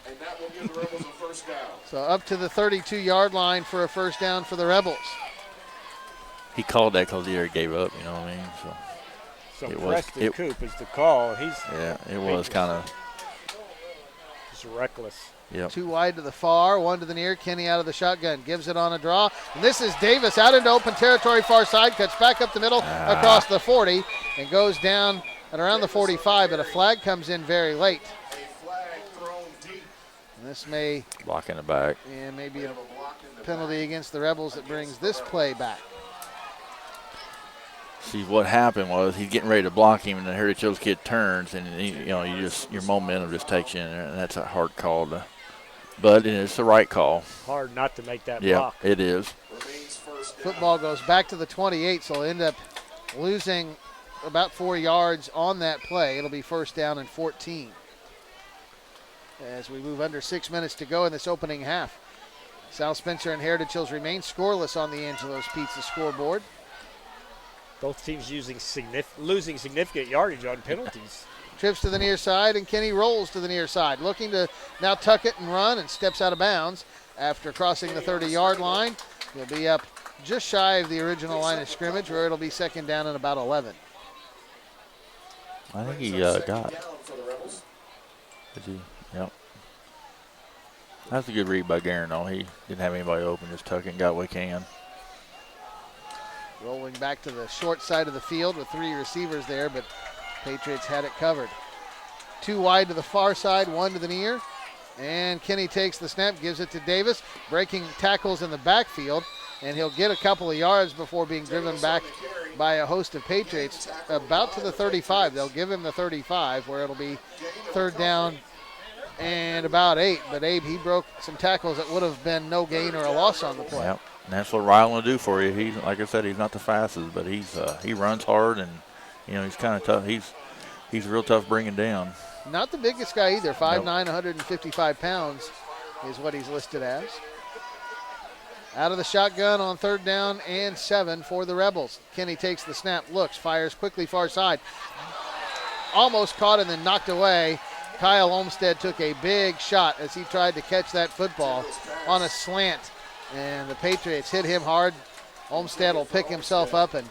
And that will give the Rebels a first down. So up to the 32-yard line for a first down for the Rebels. He called that because he already gave up, you know what I mean? So so It was- Preston it- Coop is the call. He's yeah, it was kind of, just reckless. yep. 2 wide to the far, 1 to the near. Kenny out of the shotgun, gives it on a draw. And this is Davis out into open territory, far side, cuts back up the middle across the 40 and goes down at around the 45, but a flag comes in very late. A flag thrown deep. And this may Block in the back. be a penalty against the Rebels that brings this play back. See, what happened was he's getting ready to block him, and the Heritage Hills kid turns, and your momentum just takes you in there, and that's a hard call. But it's the right call. Hard not to make that Yeah, block. it is. Remains first down. Football goes back to the 28, so they'll end up losing about 4 yards on that play. It'll be first down and 14. As we move under 6 minutes to go in this opening half. South Spencer and Heritage Hills remain scoreless on the Angelo's Pizza scoreboard. Both teams losing significant yardage on penalties. Trips to the near side, and Kenny rolls to the near side, looking to now tuck it and run, and steps out of bounds after crossing the 30-yard line. He'll be up just shy of the original line of scrimmage, where it'll be second down and about 11. I think he got. Down for the Rebels. Did he? Yep. That's a good read by Guerin, though. He didn't have anybody open, just tuck it and got what he can. Rolling back to the short side of the field with 3 receivers there, but Patriots had it covered. 2 wide to the far side, 1 to the near. And Kenny takes the snap, gives it to Davis, breaking tackles in the backfield, and he'll get a couple of yards before being driven back by a host of Patriots about to the 35. They'll give him the 35, where it'll be third down and about 8. But Abe, he broke some tackles that would have been no gain or a loss on the play. Yep. And that's what Ryland will do for you. He, like I said, he's not the fastest, but he runs hard, and he's kind of tough. He's real tough bringing down. Not the biggest guy either. 5'9", 155 pounds is what he's listed as. Out of the shotgun on third down and 7 for the Rebels. Kenny takes the snap, looks, fires quickly far side. Almost caught and then knocked away. Kyle Olmstead took a big shot as he tried to catch that football on a slant. And the Patriots hit him hard. Olmstead will pick himself up and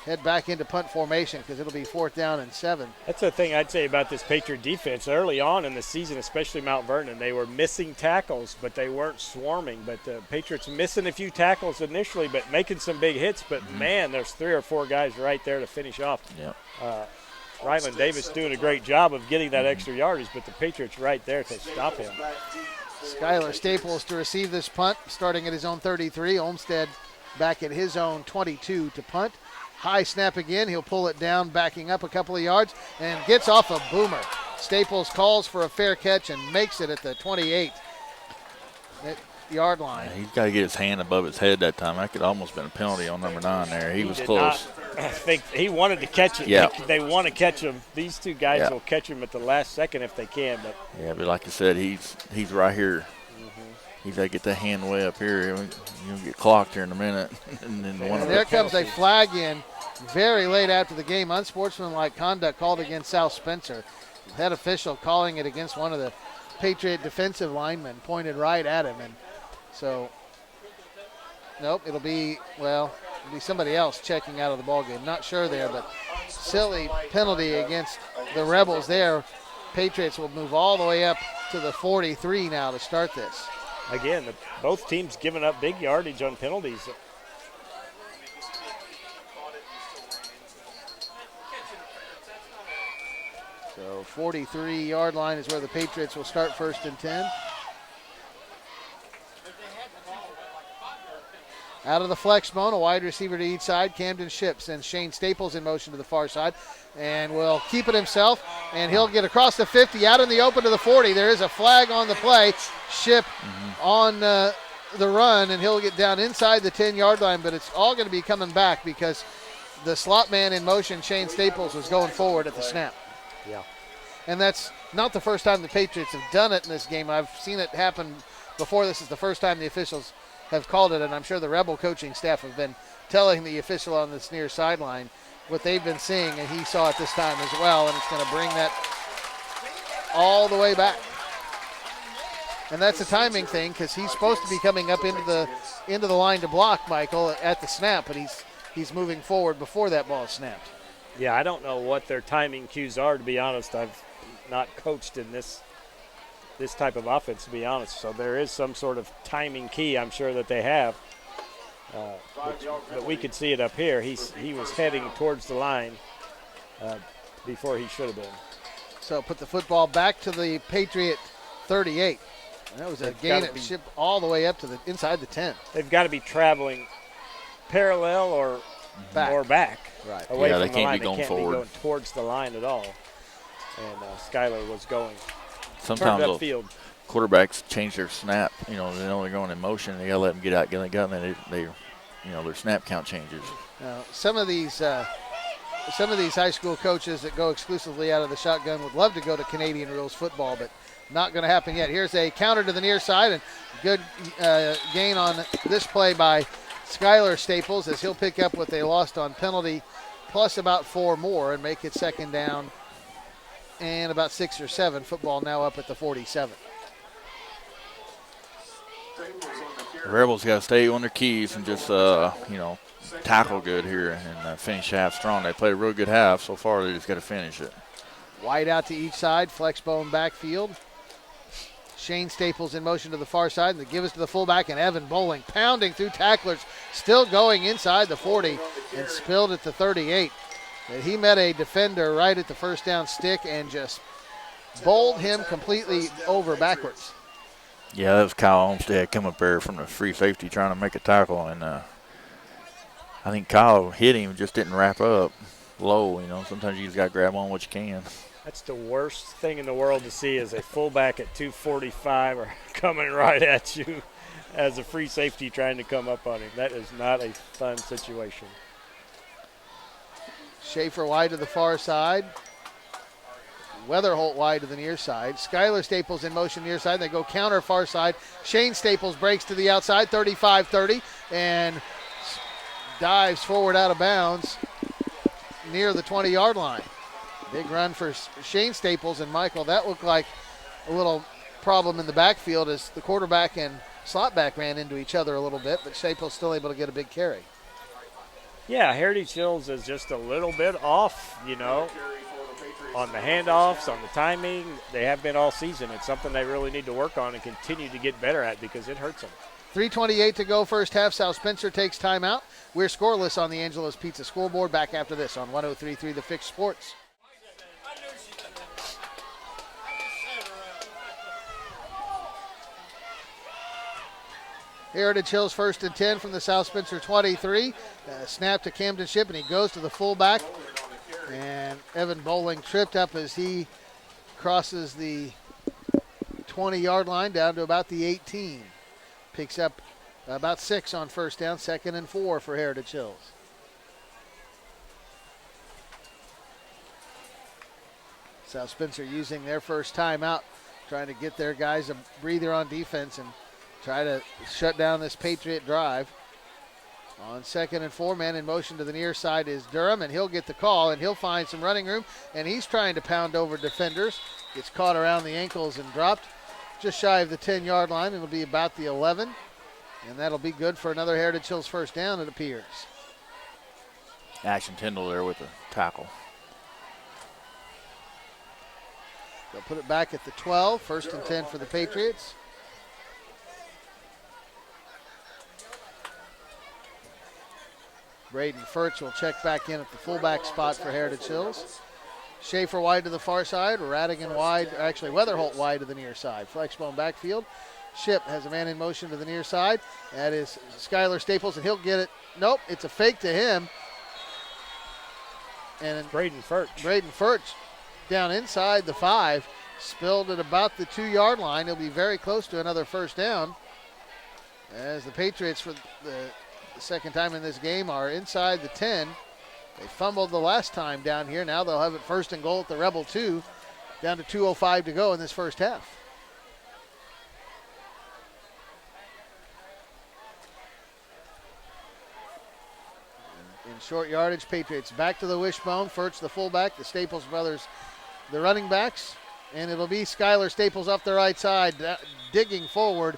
head back into punt formation because it'll be fourth down and 7. That's the thing I'd say about this Patriot defense. Early on in the season, especially Mount Vernon, they were missing tackles, but they weren't swarming. But the Patriots missing a few tackles initially, but making some big hits. But, man, there's 3 or 4 guys right there to finish off. Yep. Ryland Davis doing a great job of getting that extra yardage, but the Patriots right there to stop him. Skylar Staples to receive this punt, starting at his own 33. Olmstead back at his own 22 to punt. High snap again. He'll pull it down, backing up a couple of yards, and gets off a boomer. Staples calls for a fair catch and makes it at the 28-yard line. Yeah, he's got to get his hand above his head that time. That could almost been a penalty on number 9 there. He was close. I think he wanted to catch it. Yeah. They want to catch him. These two guys Yeah. will catch him at the last second if they can. But Yeah, but like I said, he's right here. He's got to get that hand way up here. You'll get clocked here in a minute. And then one of There the comes a flag in very late after the game. Unsportsmanlike conduct called against South Spencer. Head official calling it against one of the Patriot defensive linemen, pointed right at him. And so, nope, it'll be somebody else checking out of the ballgame. Not sure there, but silly penalty against the Rebels there. Patriots will move all the way up to the 43 now to start this. again, both teams giving up big yardage on penalties. So 43-yard line is where the Patriots will start 1st and 10. Out of the flex bone, a wide receiver to each side. Camden Shipp sends Shane Staples in motion to the far side and will keep it himself, and he'll get across the 50, out in the open to the 40. There is a flag on the play. Shipp on the run, and he'll get down inside the 10-yard line, but it's all going to be coming back because the slot man in motion, Shane Staples, was going forward at the snap. Yeah. And that's not the first time the Patriots have done it in this game. I've seen it happen before. This is the first time the officials have called it, and I'm sure the Rebel coaching staff have been telling the official on this near sideline what they've been seeing, and he saw it this time as well, and it's going to bring that all the way back. And that's a timing thing because he's supposed to be coming up into the line to block, Michael, at the snap, but he's moving forward before that ball is snapped. Yeah, I don't know what their timing cues are, to be honest. I've not coached in this type of offense, to be honest. So there is some sort of timing key, I'm sure, that they have. But we could see it up here. He was heading towards the line before he should have been. So put the football back to the Patriot 38. That was a gain at Shipp all the way up to the inside the 10. They've got to be traveling parallel or back. Right. Away Yeah, from they the can't line. be going they can't forward. be going towards the line at all. And Skyler was going Sometimes turned those upfield. quarterbacks change their snap. They know they're going in motion. They got to let them get out, and then their snap count changes. Now, some of these high school coaches that go exclusively out of the shotgun would love to go to Canadian rules football, but not going to happen yet. Here's a counter to the near side, and good gain on this play by Skyler Staples as he'll pick up what they lost on penalty plus about 4 more and make it 2nd down and about 6 or 7. Football now up at the 47. The Rebels got to stay on their keys and just tackle good here and finish half strong. They played a real good half so far. They just got to finish it. Wide out to each side, flex bone backfield. Shane Staples in motion to the far side, and they give us to the fullback, and Evan Bowling pounding through tacklers, still going inside the 40 and spilled at the 38. And he met a defender right at the first down stick and just bowled him completely over backwards. Yeah, that was Kyle Olmstead come up there from the free safety trying to make a tackle, and I think Kyle hit him, just didn't wrap up low. Sometimes you just got to grab on what you can. That's the worst thing in the world to see is a fullback at 245 or coming right at you as a free safety trying to come up on him. That is not a fun situation. Schaefer wide to the far side. Weatherholt wide to the near side. Skyler Staples in motion near side. They go counter far side. Shane Staples breaks to the outside, 35-30, and dives forward out of bounds near the 20-yard line. Big run for Shane Staples, and Michael, that looked like a little problem in the backfield as the quarterback and slot back ran into each other a little bit, but Staples still able to get a big carry. Yeah, Heritage Hills is just a little bit off, on the handoffs, on the timing. They have been all season. It's something they really need to work on and continue to get better at because it hurts them. 3:28 to go first half. South Spencer takes timeout. We're scoreless on the Angelo's Pizza scoreboard. Back after this on 103.3 The Fix Sports. Heritage Hills 1st and 10 from the South Spencer 23. Snap to Camden Shipp, and he goes to the fullback. And Evan Bowling tripped up as he crosses the 20-yard line down to about the 18. Picks up about 6 on first down, 2nd and 4 for Heritage Hills. South Spencer using their first timeout, trying to get their guys a breather on defense and try to shut down this Patriot drive. On 2nd and 4, man in motion to the near side is Durham, and he'll get the call, and he'll find some running room, and he's trying to pound over defenders. Gets caught around the ankles and dropped just shy of the 10-yard line. It'll be about the 11, and that'll be good for another Heritage Hills first down, it appears. Ashton Tyndall there with the tackle. They'll put it back at the 12, 1st and 10 for the Patriots. Braden Furch will check back in at the fullback spot for Heritage Hills. Schaefer wide to the far side, Radigan wide, actually Weatherholt wide to the near side. Flexbone backfield. Ship has a man in motion to the near side. That is Skylar Staples, and he'll get it. Nope, it's a fake to him. And Braden Furch. Braden Furch down inside the 5, spilled at about the 2-yard line. He'll be very close to another first down, as the Patriots, for the second time in this game, are inside the 10. They fumbled the last time down here. Now they'll have it 1st and goal at the Rebel 2, down to 2:05 to go in this first half. In short yardage, Patriots back to the wishbone. Furch, the fullback, the Staples brothers, the running backs, and it'll be Skylar Staples off the right side, digging forward,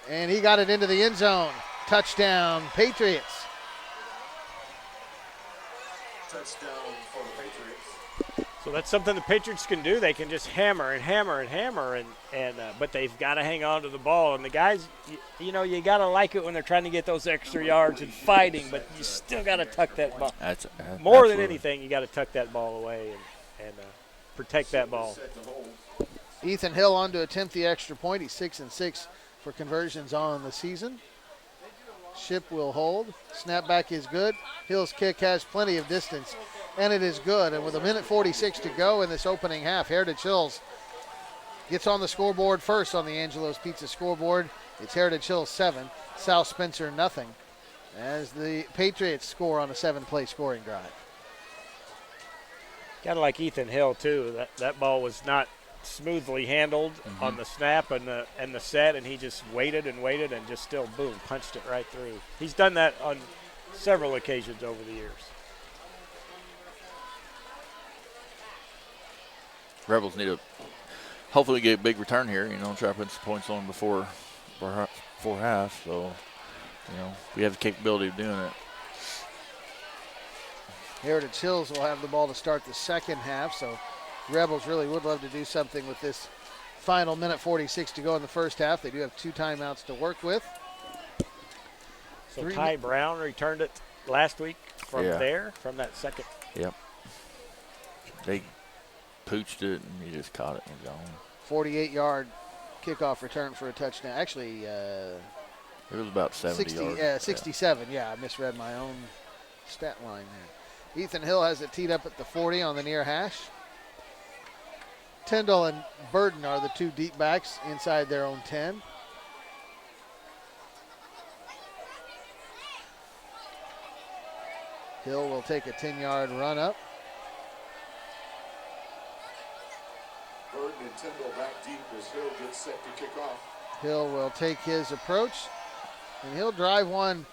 and he got it into the end zone. Touchdown, Patriots. Touchdown for the Patriots. So that's something the Patriots can do. They can just hammer and hammer and hammer, but they've got to hang on to the ball. And the guys, you got to like it when they're trying to get those extra yards and fighting, but you still got to tuck that ball. More than anything, you got to tuck that ball away and protect that ball. Ethan Hill on to attempt the extra point. He's 6-6 for conversions on the season. Ship will hold. Snapback is good. Hill's kick has plenty of distance, and it is good. And with 1:46 to go in this opening half, Heritage Hills gets on the scoreboard first on the Angelo's Pizza scoreboard. It's Heritage Hills 7, South Spencer nothing, as the Patriots score on a 7-play scoring drive. Got to like Ethan Hill, too. That ball was not smoothly handled on the snap and the set, and he just waited and just still, boom, punched it right through. He's done that on several occasions over the years. Rebels need to hopefully get a big return here, try to put some points on before half. So, we have the capability of doing it. Heritage Hills will have the ball to start the second half, so Rebels really would love to do something with this final 1:46 to go in the first half. They do have 2 timeouts to work with. So Ty Brown returned it last week from that second. Yep. They pooched it, and he just caught it and was gone. 48-yard kickoff return for a touchdown. Actually, it was about 70 yards. 67. Yeah, I misread my own stat line there. Ethan Hill has it teed up at the 40 on the near hash. Tyndall and Burden are the 2 deep backs inside their own 10. Hill will take a 10-yard run up. Burden and Tyndall back deep as Hill gets set to kick off. Hill will take his approach, and he'll drive one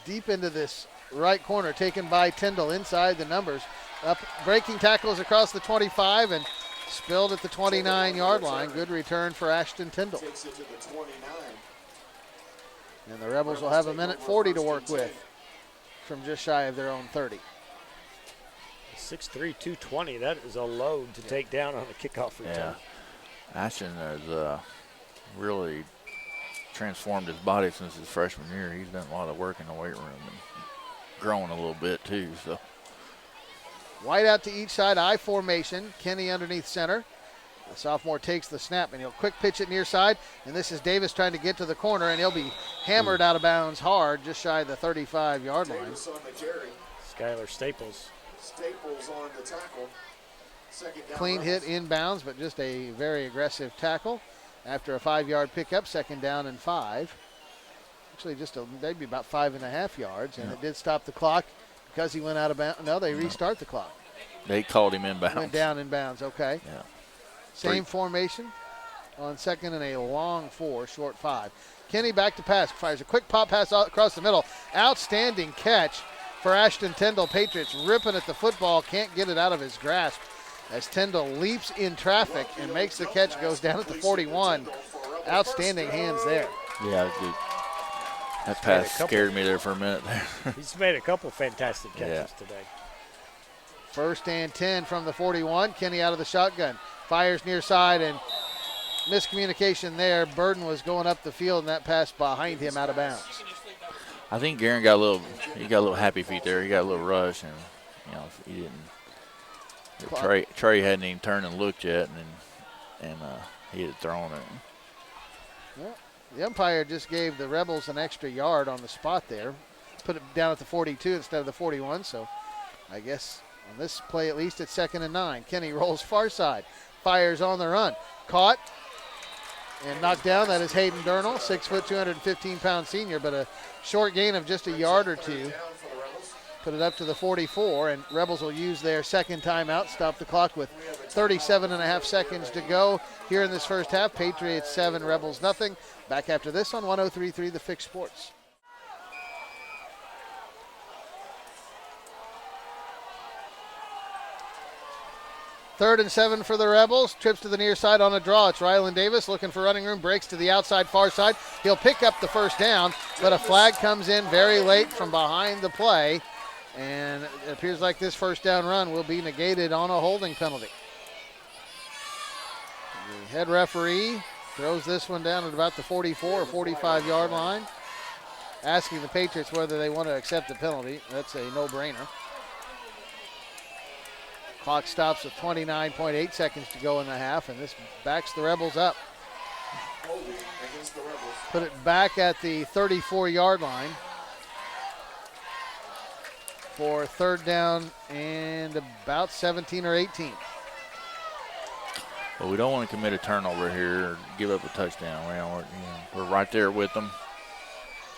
deep into this right corner, taken by Tyndall inside the numbers. Up, breaking tackles across the 25 and spilled at the 29-yard line. Good return for Ashton Tyndall. Takes it to the 29. And the Rebels will have 1:40 to work with from just shy of their own 30. 6'3", 220. That is a load to take down on a kickoff return. Yeah. Ashton has really transformed his body since his freshman year. He's done a lot of work in the weight room and grown a little bit too. So. Wide out to each side, I formation. Kenny underneath center. The sophomore takes the snap, and he'll quick pitch it near side. And this is Davis trying to get to the corner, and he'll be hammered out of bounds hard, just shy of the 35-yard line. Davis on the carry. Skylar Staples. Staples on the tackle. clean hit inbounds, but just a very aggressive tackle after a 5-yard pickup, 2nd down and 5. Actually, just maybe about 5.5 yards, and it did stop the clock because he went out of bounds. No, they restart the clock. They called him inbounds. Went down in bounds, okay. Yeah. Same formation on 2nd and a long 4, short 5. Kenny back to pass, fires a quick pop pass across the middle. Outstanding catch for Ashton Tyndall. Patriots ripping at the football, can't get it out of his grasp as Tyndall leaps in traffic and makes the catch, goes down at the 41. Outstanding hands there. Yeah, dude. That pass scared me there for a minute. He's made a couple fantastic catches today. 1st and 10 from the 41. Kenny out of the shotgun. Fires near side and miscommunication there. Burden was going up the field and that pass behind him out of bounds. I think Guerin got a little happy feet there. He got a little rush, and he didn't. Trey hadn't even turned and looked yet, and he had thrown it. Well, the umpire just gave the Rebels an extra yard on the spot there. Put it down at the 42 instead of the 41, so I guess on this play at least it's 2nd and 9. Kenny rolls far side, fires on the run. Caught and knocked down. That is Hayden Durnall, 6 foot, 215-pound senior, but a short gain of just a yard or two. Put it up to the 44, and Rebels will use their 2nd timeout, stop the clock with 37.5 seconds to go here in this first half. Patriots 7, Rebels nothing. Back after this on 103.3 The Fix Sports. Third and 7 for the Rebels. Trips to the near side on a draw. It's Rylan Davis looking for running room. Breaks to the outside, far side. He'll pick up the 1st down, but a flag comes in very late from behind the play. And it appears like this 1st down run will be negated on a holding penalty. The head referee throws this one down at about the 44 or 45-yard line, asking the Patriots whether they want to accept the penalty. That's a no-brainer. Clock stops with 29.8 seconds to go in the half, and this backs the Rebels up. Put it back at the 34-yard line for 3rd down and about 17 or 18. Well, we don't want to commit a turnover here or give up a touchdown. We're right there with them.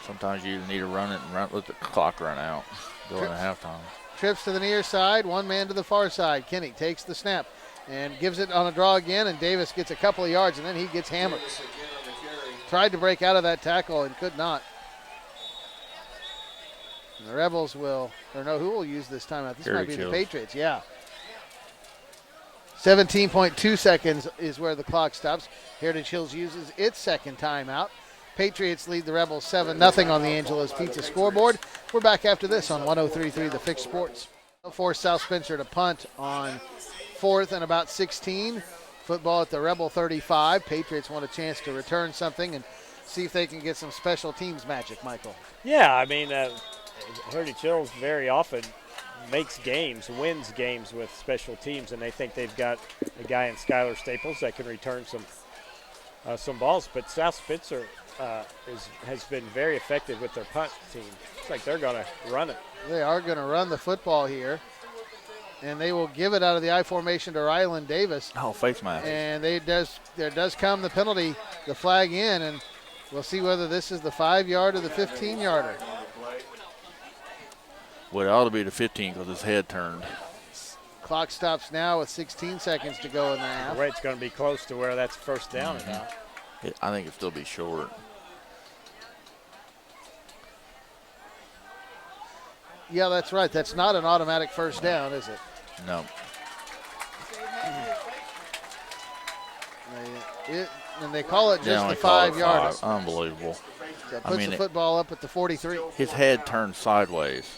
Sometimes you need to run it and let the clock run out. Go into halftime. Trips to the near side, one man to the far side. Kenny takes the snap and gives it on a draw again, and Davis gets a couple of yards, and then he gets hammered. Tried to break out of that tackle and could not. And the Rebels who will use this timeout? This might be the Patriots, yeah. 17.2 seconds is where the clock stops. Heritage Hills uses its 2nd timeout. Patriots lead the Rebels 7-0 on the Angelo's Pizza scoreboard. We're back after this on 103.3 The Fix Sports. Force South Spencer to punt on 4th and about 16. Football at the Rebel 35. Patriots want a chance to return something and see if they can get some special teams magic, Michael. Yeah, I mean, Heritage Hills very often wins games with special teams, and they think they've got a guy in Skylar Staples that can return some balls. But South Spencer has been very effective with their punt team. It's like they're going to run it. They are going to run the football here, and they will give it out of the I formation to Rylan Davis. Oh, face mask. And there does come the penalty, the flag in, and we'll see whether this is the 5-yard or the 15-yarder. Well, it ought to be the 15 because his head turned. Clock stops now with 16 seconds to go in the half. It's going to be close to where that's 1st down and out. I think it'll still be short. Yeah, that's right. That's not an automatic 1st down, is it? No. And they call it just the 5-yard. Unbelievable. So it puts the football up at the 43. His head turned sideways.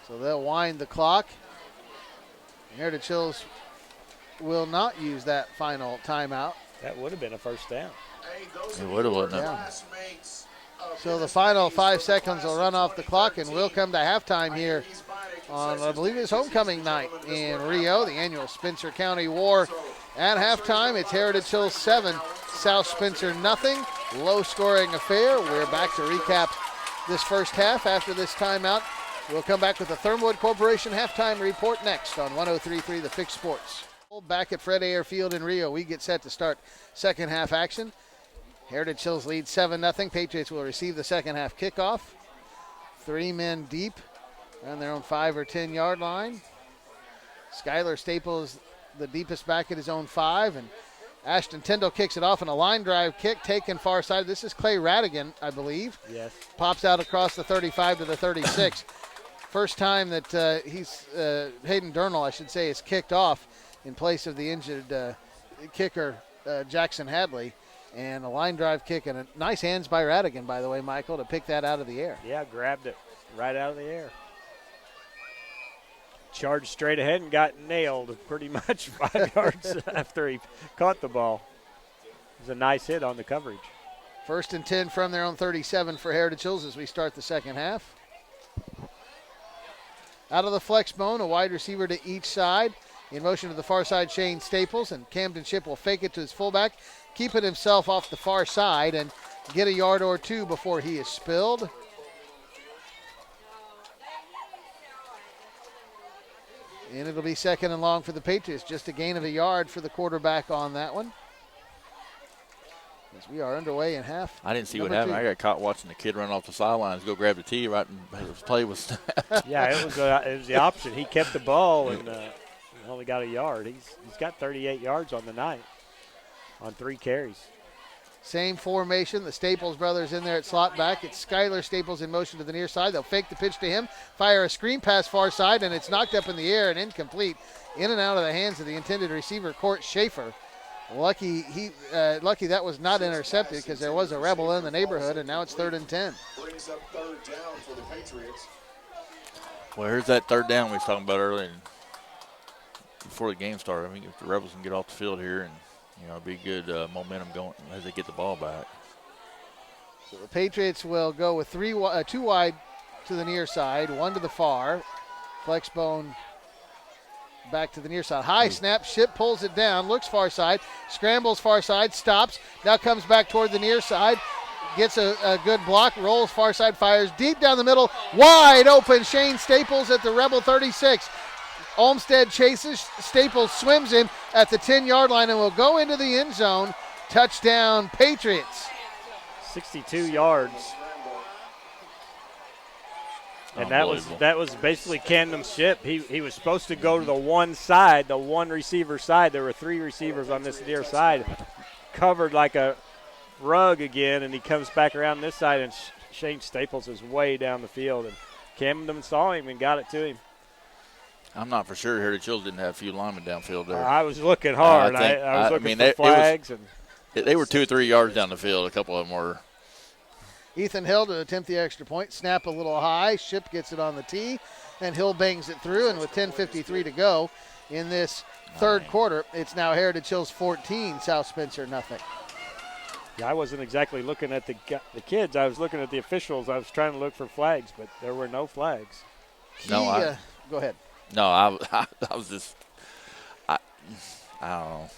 So they'll wind the clock. Heritage Hills will not use that final timeout. That would have been a 1st down. It would have, wouldn't it? Yeah. So the final 5 seconds will run off the clock, and we'll come to halftime here on, I believe it's homecoming night in Rio, the annual Spencer County War. At halftime, it's Heritage Hills 7, South Spencer nothing. Low-scoring affair. We're back to recap this first half after this timeout We'll come back with the Thermwood Corporation halftime report next on 103.3 The Fix Sports. Back at Fred Ayer Field in Rio, we get set to start second half action. Heritage Hills lead 7-0. Patriots will receive the second half kickoff. 3 men deep on their own 5 or 10 yard line. Skylar Staples, the deepest back at his own 5, and Ashton Tyndall kicks it off, and a line drive kick taken far side. This is Clay Radigan, I believe. Yes. Pops out across the 35 to the 36. First time that Hayden Durnall, I should say, is kicked off in place of the injured kicker, Jackson Hadley. And a line drive kick, and a nice hands by Radigan, by the way, Michael, to pick that out of the air. Yeah, grabbed it right out of the air. Charged straight ahead and got nailed pretty much 5 yards after he caught the ball. It was a nice hit on the coverage. 1st and 10 from their own 37 for Heritage Hills as we start the second half. Out of the flex bone, a wide receiver to each side. In motion to the far side, Shane Staples, and Camden Shipp will fake it to his fullback, keep it himself off the far side, and get a yard or 2 before he is spilled. And it'll be 2nd and long for the Patriots. Just a gain of a yard for the quarterback on that one. As we are underway in half. I didn't see what happened. 2. I got caught watching the kid run off the sidelines, go grab the tee right, and his play was. Yeah, it was the option. He kept the ball and only got a yard. He's got 38 yards on the night on 3 carries. Same formation. The Staples brothers in there at slot back. It's Skylar Staples in motion to the near side. They'll fake the pitch to him, fire a screen pass far side, and it's knocked up in the air and incomplete. In and out of the hands of the intended receiver, Court Schaefer. Lucky that was not intercepted because there was a rebel in the neighborhood, and now it's 3rd and 10. Brings up 3rd down for the Patriots. Well, here's that 3rd down we was talking about earlier. Before the game started, I mean, if the Rebels can get off the field here and, it'd be good momentum going as they get the ball back. So the Patriots will go with 2 wide to the near side, 1 to the far. Flexbone back to the near side. High snap, Shipp pulls it down, looks far side, scrambles far side, stops, now comes back toward the near side, gets a good block, rolls far side, fires deep down the middle, wide open, Shane Staples at the Rebel 36. Olmstead chases, Staples swims him at the 10-yard line and will go into the end zone. Touchdown, Patriots. 62 yards. And that was basically Camden Shipp. He was supposed to go to the one side, the one receiver side. There were 3 receivers on this near side, covered like a rug again, and he comes back around this side, and Shane Staples is way down the field. And Camden saw him and got it to him. I'm not for sure Heritage Hills didn't have a few linemen downfield there. I was looking hard. I was looking for flags. They were 2 or 3 yards down the field. A couple of them were. Ethan Hill to attempt the extra point. Snap a little high. Shipp gets it on the tee, and Hill bangs it through. And with 10:53 to go in this third quarter, it's now Heritage Hills 14, South Spencer nothing. Yeah, I wasn't exactly looking at the kids. I was looking at the officials. I was trying to look for flags, but there were no flags. Go ahead. No, I was just I don't know.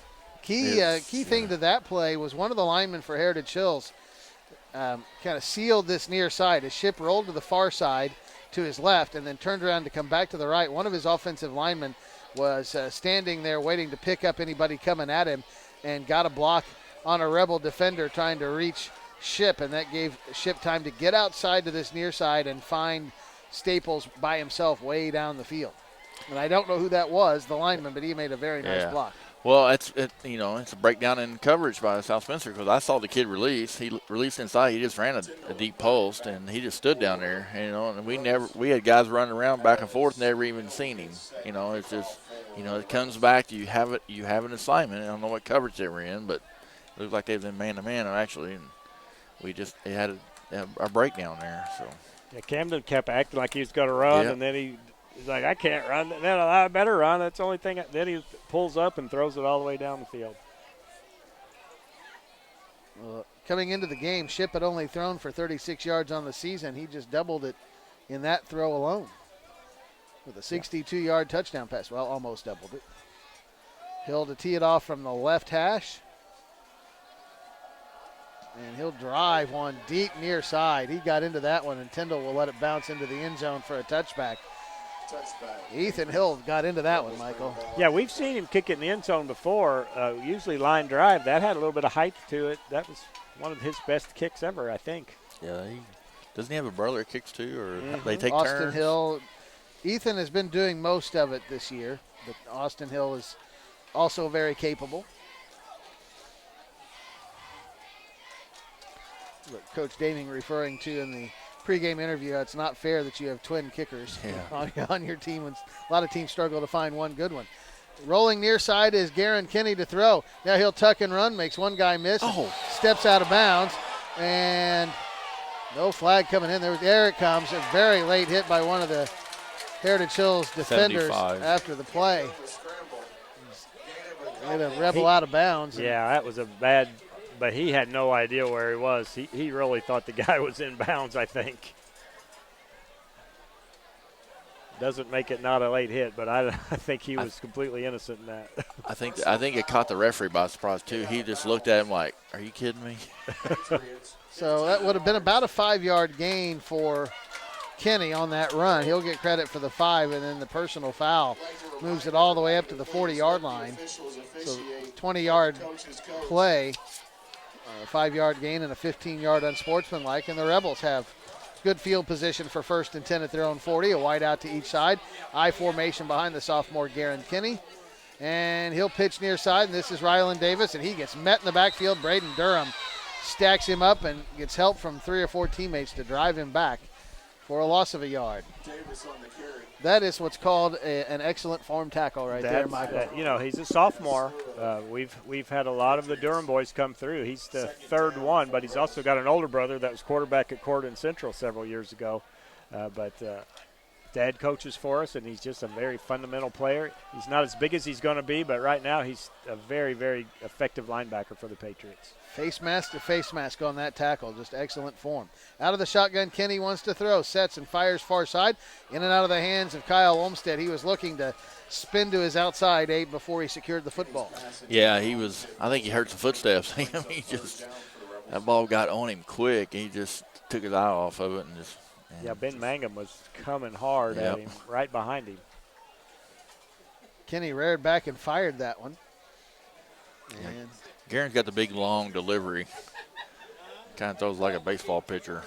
Key thing to that play was one of the linemen for Heritage Hills kind of sealed this near side. His Shipp rolled to the far side to his left and then turned around to come back to the right. One of his offensive linemen was standing there waiting to pick up anybody coming at him and got a block on a Rebel defender trying to reach Shipp, and that gave Shipp time to get outside to this near side and find Staples by himself way down the field. And I don't know who that was, the lineman, but he made a very nice block. Well, it's a breakdown in coverage by South Spencer because I saw the kid release. He released inside. He just ran a deep post, and he just stood down there. And we had guys running around back and forth, never even seen him. It's just, it comes back. You have an assignment. I don't know what coverage they were in, but it looked like they was in man-to-man actually, and it had a breakdown there. So. Yeah, Camden kept acting like he was going to run, and then he's like, I can't run. Then I better run. That's the only thing. Then he pulls up and throws it all the way down the field. Coming into the game, Shipp had only thrown for 36 yards on the season. He just doubled it in that throw alone with a 62-yard touchdown pass. Well, almost doubled it. Hill to tee it off from the left hash. And he'll drive one deep near side. He got into that one, and Tyndall will let it bounce into the end zone for a touchback. Ethan Hill got into that one, Michael. Yeah, we've seen him kick it in the end zone before, usually line drive. That had a little bit of height to it. That was one of his best kicks ever, I think. Yeah, doesn't he have a brother that kicks too, or they take Austin turns? Hill. Ethan has been doing most of it this year, but Austin Hill is also very capable. Look, Coach Daming referring to in the pregame interview, it's not fair that you have twin kickers on your team. When a lot of teams struggle to find one good one. Rolling near side is Garen Kinney to throw. Now he'll tuck and run, makes one guy miss, steps out of bounds, and no flag coming in. There it comes. A very late hit by one of the Heritage Hills defenders 75. after the play. Hit a Rebel out of bounds. Yeah, that was a bad, but he had no idea where he was. He really thought the guy was in bounds, I think. Doesn't make it not a late hit, but I think he was completely innocent in that. I think it caught the referee by surprise too. He just looked at him like, "Are you kidding me?" So that would have been about a 5-yard gain for Kinney on that run. He'll get credit for the 5, and then the personal foul moves it all the way up to the 40-yard line. So 20-yard play, a 5-yard gain, and a 15-yard unsportsmanlike, and the Rebels have good field position for 1st and 10 at their own 40, a wide out to each side. I formation behind the sophomore Garen Kinney. And he'll pitch near side, and this is Rylan Davis, and he gets met in the backfield. Braden Durham stacks him up and gets help from 3 or 4 teammates to drive him back for a loss of a yard. That is what's called an excellent form tackle there, Michael. He's a sophomore. We've had a lot of the Durham boys come through. He's the 3rd one, but he's also got an older brother that was quarterback at Corydon Central several years ago. But Dad coaches for us, and he's just a very fundamental player. He's not as big as he's going to be, but right now he's a very, very effective linebacker for the Patriots. Face mask to face mask on that tackle. Just excellent form. Out of the shotgun, Kinney wants to throw. Sets and fires far side. In and out of the hands of Kyle Olmstead. He was looking to spin to his outside, Abe, before he secured the football. Yeah, I think he hurt some footsteps. That ball got on him quick. He just took his eye off of it and just. Yeah, Ben Mangum was coming hard at him, right behind him. Kinney reared back and fired that one. And Garen's got the big, long delivery. Kind of throws like a baseball pitcher.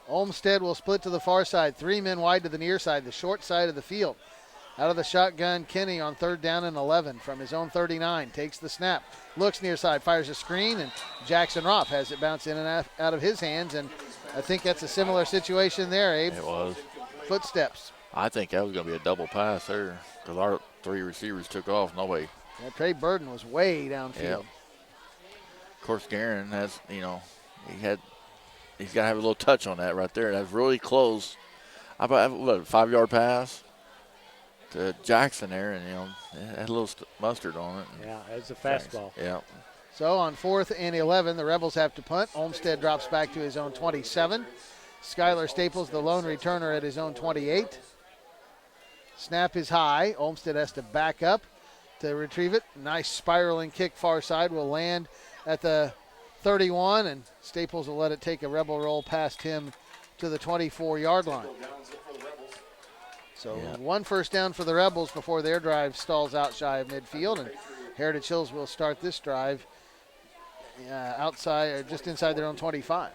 Olmstead will split to the far side. 3 men wide to the near side, the short side of the field. Out of the shotgun, Kinney on 3rd down and 11 from his own 39. Takes the snap, looks near side, fires a screen, and Jackson Roth has it bounce in and out of his hands. And I think that's a similar situation there, Abe. It was. Footsteps. I think that was going to be a double pass there because our 3 receivers took off. Nobody. Yeah, Trey Burden was way downfield. Yep. Of course, Garen has, he's got to have a little touch on that right there. That's really close. How about a 5-yard pass to Jackson there, and it had a little mustard on it. Yeah, it's a fastball. Yeah. So on 4th and 11, the Rebels have to punt. Olmstead drops back to his own 27. Skylar Staples, the lone returner, at his own 28. Snap is high. Olmstead has to back up to retrieve it. Nice spiraling kick far side will land at the 31, and Staples will let it take a Rebel roll past him to the 24-yard line. So 1 first down for the Rebels before their drive stalls out shy of midfield, and Heritage Hills will start this drive outside or just inside their own 25.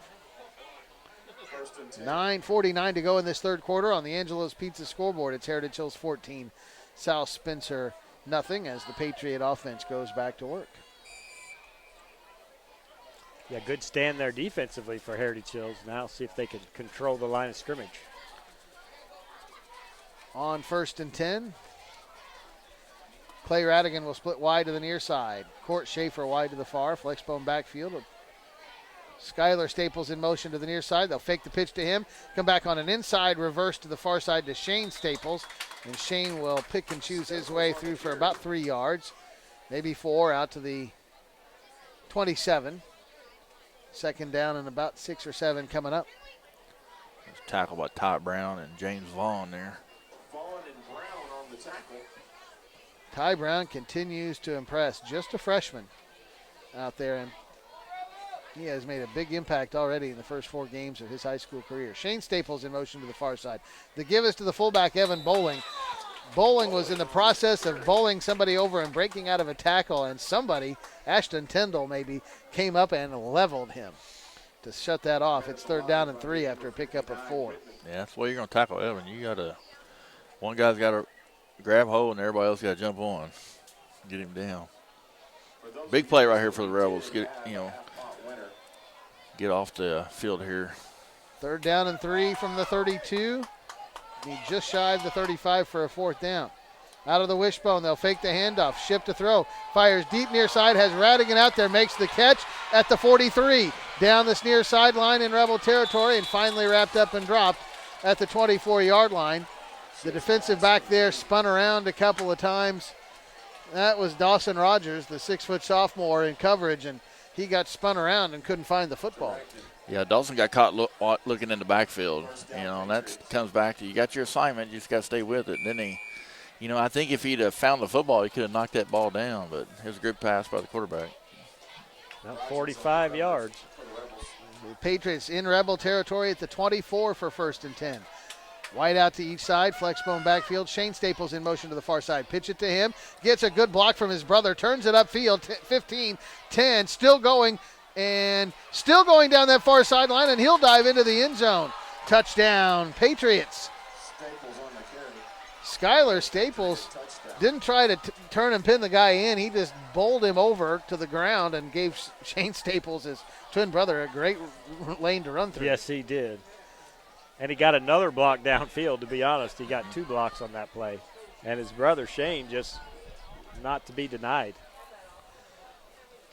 9:49 to go in this 3rd quarter on the Angelo's Pizza scoreboard. It's Heritage Hills 14, South Spencer nothing as the Patriot offense goes back to work. Yeah, good stand there defensively for Heritage Hills. Now see if they can control the line of scrimmage. On 1st and 10, Clay Radigan will split wide to the near side. Court Schaefer wide to the far, flexbone backfield. Skylar Staples in motion to the near side. They'll fake the pitch to him, come back on an inside reverse to the far side to Shane Staples, and Shane will pick and choose his way through for about 3 yards, maybe 4 out to the 27. 2nd down and about 6 or 7 coming up. Tackled by Ty Brown and James Vaughn there. Vaughn and Brown on the tackle. Ty Brown continues to impress. Just a freshman. out there, and he has made a big impact already in the first 4 games of his high school career. Shane Staples in motion to the far side. The give is to the fullback, Evan Bowling. Bowling was in the process of bowling somebody over and breaking out of a tackle, and somebody, Ashton Tyndall maybe, came up and leveled him to shut that off. It's 3rd down and 3 after a pickup of 4. Yeah, that's the way you're going to tackle Evan. You got to, one guy's got to grab hold and everybody else got to jump on, get him down. Big play right here for the Rebels. Get off the field here. 3rd down and 3 from the 32. He just shy of the 35 for a 4th down. Out of the wishbone, they'll fake the handoff, shift to throw, fires deep near side, has Radigan out there, makes the catch at the 43. Down this near sideline in Rebel territory and finally wrapped up and dropped at the 24-yard line. The defensive back there spun around a couple of times. That was Dawson Rogers, the 6-foot sophomore in coverage, and he got spun around and couldn't find the football. Yeah, Dawson got caught looking in the backfield. And that comes back to you got your assignment, you just got to stay with it. Then I think if he'd have found the football, he could have knocked that ball down, but it was a good pass by the quarterback. About 45 yards. The Patriots in Rebel territory at the 24 for 1st and 10. Wide out to each side, flexbone backfield. Shane Staples in motion to the far side. Pitch it to him. Gets a good block from his brother. Turns it upfield. 15, 10. Still going and still going down that far sideline, and he'll dive into the end zone. Touchdown, Patriots. Skylar Staples didn't try to turn and pin the guy in. He just bowled him over to the ground and gave Shane Staples, his twin brother, a great lane to run through. Yes, he did. And he got another block downfield, to be honest. He got 2 blocks on that play. And his brother, Shane, just not to be denied.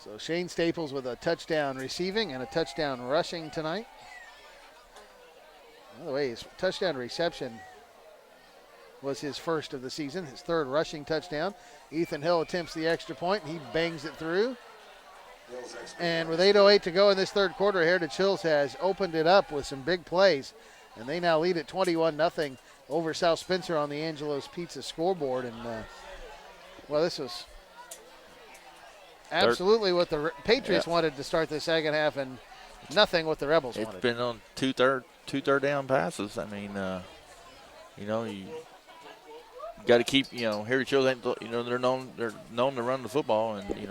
So Shane Staples with a touchdown receiving and a touchdown rushing tonight. By the way, his touchdown reception was his first of the season, his 3rd rushing touchdown. Ethan Hill attempts the extra point. He bangs it through. And with 8:08 to go in this 3rd quarter, Heritage Hills has opened it up with some big plays. And they now lead at 21-0 over South Spencer on the Angelo's Pizza scoreboard. And, this was absolutely what the Patriots wanted to start the second half and nothing what the Rebels wanted. It's been on two third down passes. I mean, you got to keep, Heritage Hills ain't, they're known to run the football, and you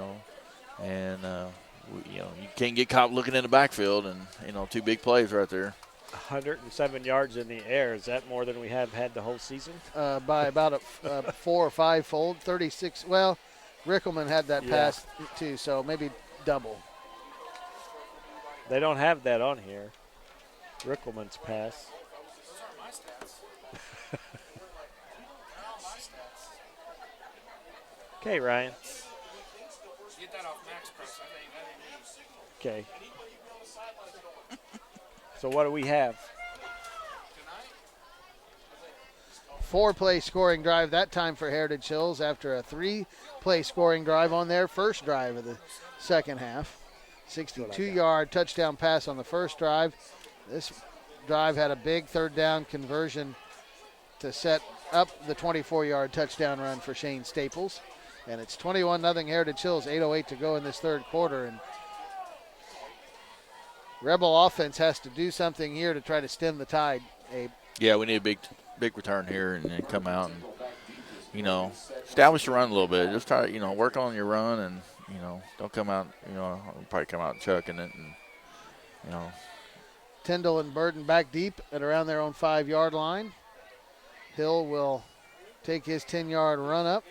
can't get caught looking in the backfield, and 2 big plays right there. 107 yards in the air. Is that more than we have had the whole season? By about a 4 or 5-fold, 36. Well, Rickelman had that pass too, so maybe double. They don't have that on here. Rickelman's pass. Okay, Ryan. Get that off Max Press. I think. Okay. So what do we have? 4-play scoring drive that time for Heritage Hills after a 3-play scoring drive on their first drive of the second half. 62-yard touchdown pass on the first drive. This drive had a big 3rd down conversion to set up the 24-yard touchdown run for Shane Staples. And it's 21-0 Heritage Hills, 8:08 to go in this 3rd quarter. And Rebel offense has to do something here to try to stem the tide, Abe. Yeah, we need a big return here and then come out and, establish the run a little bit. Just try to, work on your run and, don't come out, probably come out chucking it and, Tyndall and Burden back deep at around their own 5-yard line. Hill will take his 10-yard run up.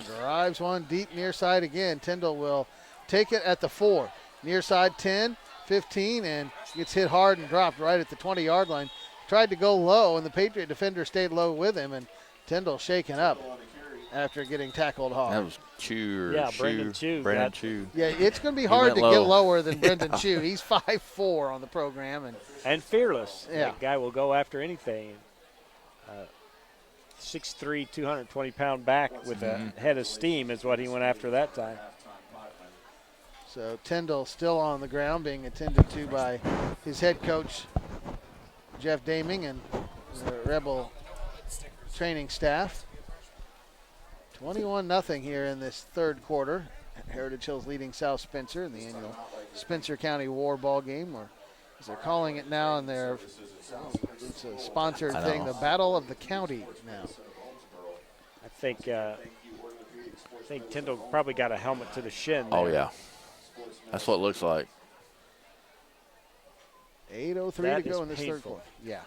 Drives one deep near side again. Tyndall will take it at the 4. Near side 10, 15, and gets hit hard and dropped right at the 20-yard line. Tried to go low, and the Patriot defender stayed low with him, and Tyndall shaken up after getting tackled hard. That was Chew. Brendan Chew. Brendan Chew. Yeah, it's going to be hard to get lower than Brendan Chew. He's 5'4" on the program. And fearless. Yeah. That guy will go after anything. 6'3", 220-pound back with a head of steam is what he went after that time. So Tyndall still on the ground, being attended to by his head coach, Jeff Daming, and the Rebel training staff. 21-0 here in this 3rd quarter. Heritage Hills leading South Spencer in the annual Spencer County War Ball Game, or as they're calling it now in their it's a sponsored thing, the Battle of the County now. I think Tyndall probably got a helmet to the shin there. Oh, yeah. That's what it looks like. 8:03 That to go is in this third painful. quarter. Yeah.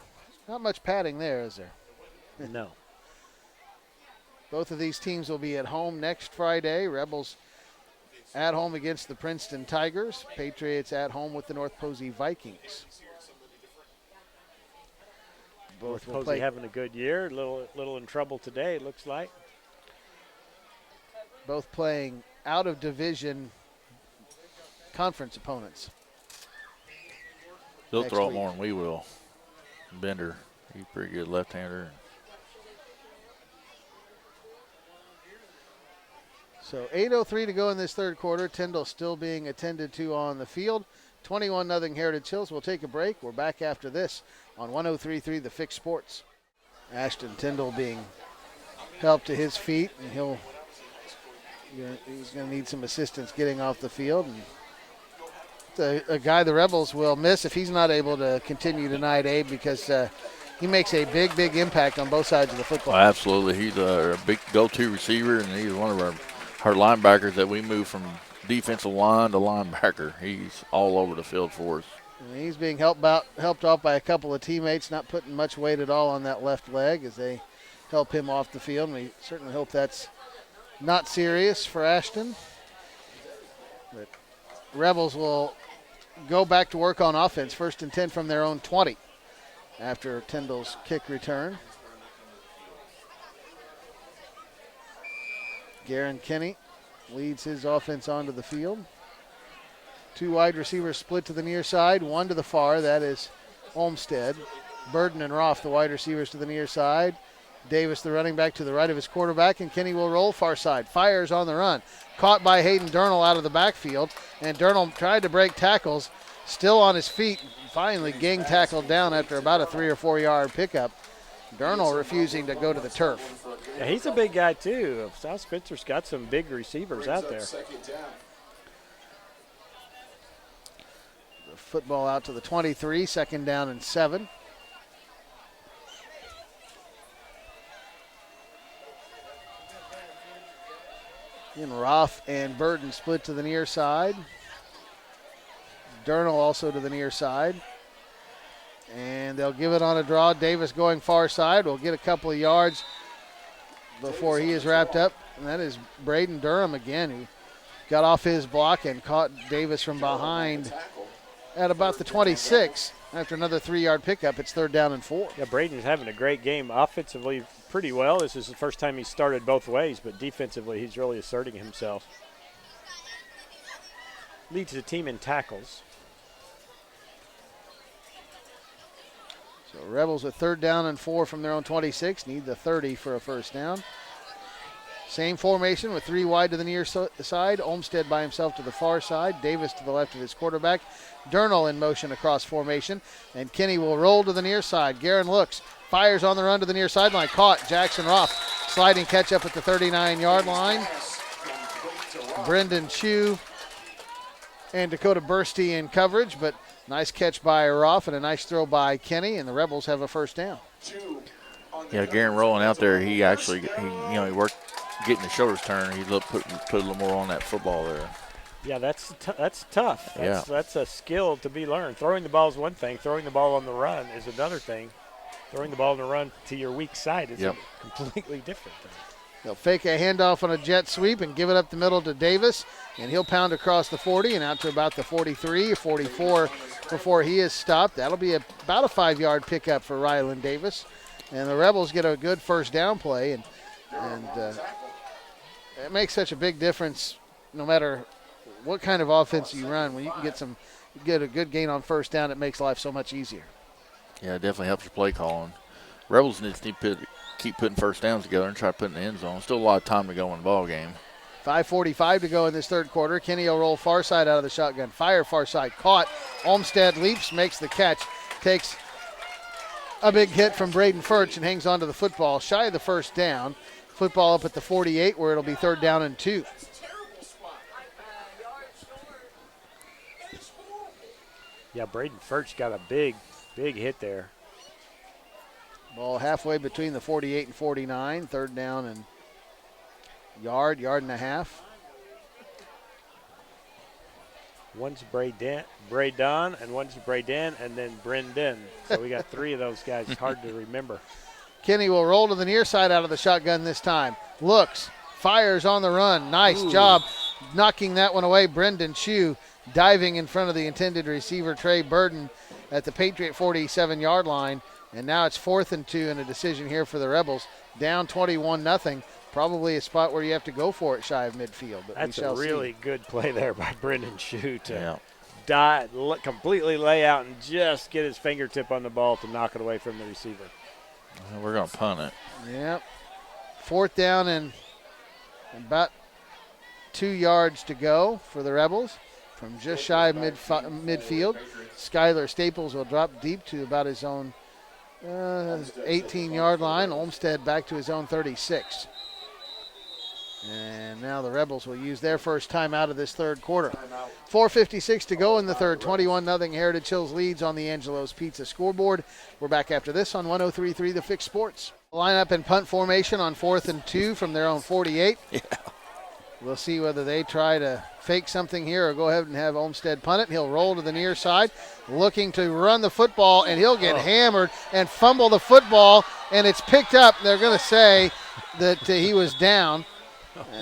Not much padding there, is there? No. Both of these teams will be at home next Friday. Rebels at home against the Princeton Tigers. Patriots at home with the North Posey Vikings. Both will Posey play. having a good year. Little in trouble today, it looks like. Both playing out of division conference opponents. He'll Next throw it week. more than we will. Bender, he's a pretty good left-hander. So 8:03 to go in this third quarter. Tyndall still being attended to on the field. 21-0 Heritage Hills. We'll take a break. We're back after this on 103.3 The Fix Sports. Ashton Tyndall being helped to his feet, and he's going to need some assistance getting off the field. And it's a guy the Rebels will miss if he's not able to continue tonight, Abe, because he makes a big impact on both sides of the football. Well, absolutely. He's a big go-to receiver, and he's one of our linebackers that we move from defensive line to linebacker. He's all over the field for us. And he's being helped off by a couple of teammates, not putting much weight at all on that left leg as they help him off the field. And we certainly hope that's not serious for Ashton. But Rebels will go back to work on offense. 1st and 10 from their own 20 after Tyndall's kick return. Garen Kinney leads his offense onto the field. 2 wide receivers split to the near side, 1 to the far. That is Olmstead. Burden and Roth, the wide receivers to the near side. Davis, the running back, to the right of his quarterback, and Kinney will roll far side. Fires on the run. Caught by Hayden Durnall out of the backfield, and Durnall tried to break tackles, still on his feet. Finally gang tackled down after about a 3 or 4 yard pickup. Durnall refusing to go to the turf. Yeah, he's a big guy, too. South Spencer's got some big receivers out there. The football out to the 23, 2nd down and 7. And Roth and Burden split to the near side. Durnall also to the near side. And they'll give it on a draw. Davis going far side. Will get a couple of yards before he is wrapped up. And that is Braden Durham again, who got off his block and caught Davis from behind at about the 26. After another 3 yard pickup, it's 3rd down and 4. Yeah, Braden's having a great game offensively pretty well. This is the first time he started both ways, but defensively he's really asserting himself. Leads the team in tackles. So Rebels with 3rd down and 4 from their own 26. Need the 30 for a 1st down. Same formation with 3 wide to the near side. Olmstead by himself to the far side. Davis to the left of his quarterback. Durnall in motion across formation. And Kinney will roll to the near side. Guerin looks. Fires on the run to the near sideline. Caught. Jackson Roth sliding catch up at the 39-yard line. Brendan Chu and Dakota Bursty in coverage, but nice catch by Roth and a nice throw by Kinney, and the Rebels have a 1st down. Yeah, Garen rolling out there, he worked getting the shoulders turned. He put a little more on that football there. Yeah, that's tough. That's a skill to be learned. Throwing the ball is one thing. Throwing the ball on the run is another thing. Throwing the ball on the run to your weak side is a completely different thing. They'll fake a handoff on a jet sweep and give it up the middle to Davis, and he'll pound across the 40 and out to about the 43 or 44 before he is stopped. That'll be about a 5 yard pickup for Ryland Davis, and the Rebels get a good 1st down play, and it makes such a big difference no matter what kind of offense you run. When you can get a good gain on 1st down, it makes life so much easier. Yeah, it definitely helps your play calling. Rebels need to keep putting 1st downs together and try to put in the end zone. Still a lot of time to go in the ball game. 5:45 to go in this 3rd quarter. Kinney will roll far side out of the shotgun. Fire far side. Caught. Olmstead leaps, makes the catch. Takes a big hit from Braden Furch and hangs on to the football. Shy of the 1st down. Football up at the 48 where it'll be 3rd down and 2. Yeah, Braden Furch got a big hit there. Ball halfway between the 48 and 49. Third down and yard and a half. One's Braden, and one's Braden, and then Brendan. So we got 3 of those guys. It's hard to remember. Kenny will roll to the near side out of the shotgun this time. Looks, fires on the run. Nice job knocking that one away. Brendan Chu diving in front of the intended receiver, Trey Burden, at the Patriot 47-yard line. And now it's 4th and 2 and a decision here for the Rebels. Down 21-0. Probably a spot where you have to go for it shy of midfield. But that's we shall a really see. good play there by Brendan Chu to Yeah. completely lay out and just get his fingertip on the ball to knock it away from the receiver. We're going to punt it. Yep. 4th down and about 2 yards to go for the Rebels from just shy of midfield. Skylar Staples will drop deep to about his own 18-yard line. Olmsted back to his own 36. And now the Rebels will use their first time out of this third quarter. 4:56 to go in the third. 21-0 Heritage Hills leads on the Angelo's Pizza scoreboard. We're back after this on 103.3 The Fix Sports. Line up in punt formation on 4th and 2 from their own 48. Yeah. We'll see whether they try to fake something here or go ahead and have Olmsted punt it. He'll roll to the near side, looking to run the football, and he'll get hammered and fumble the football, and it's picked up. They're going to say that he was down.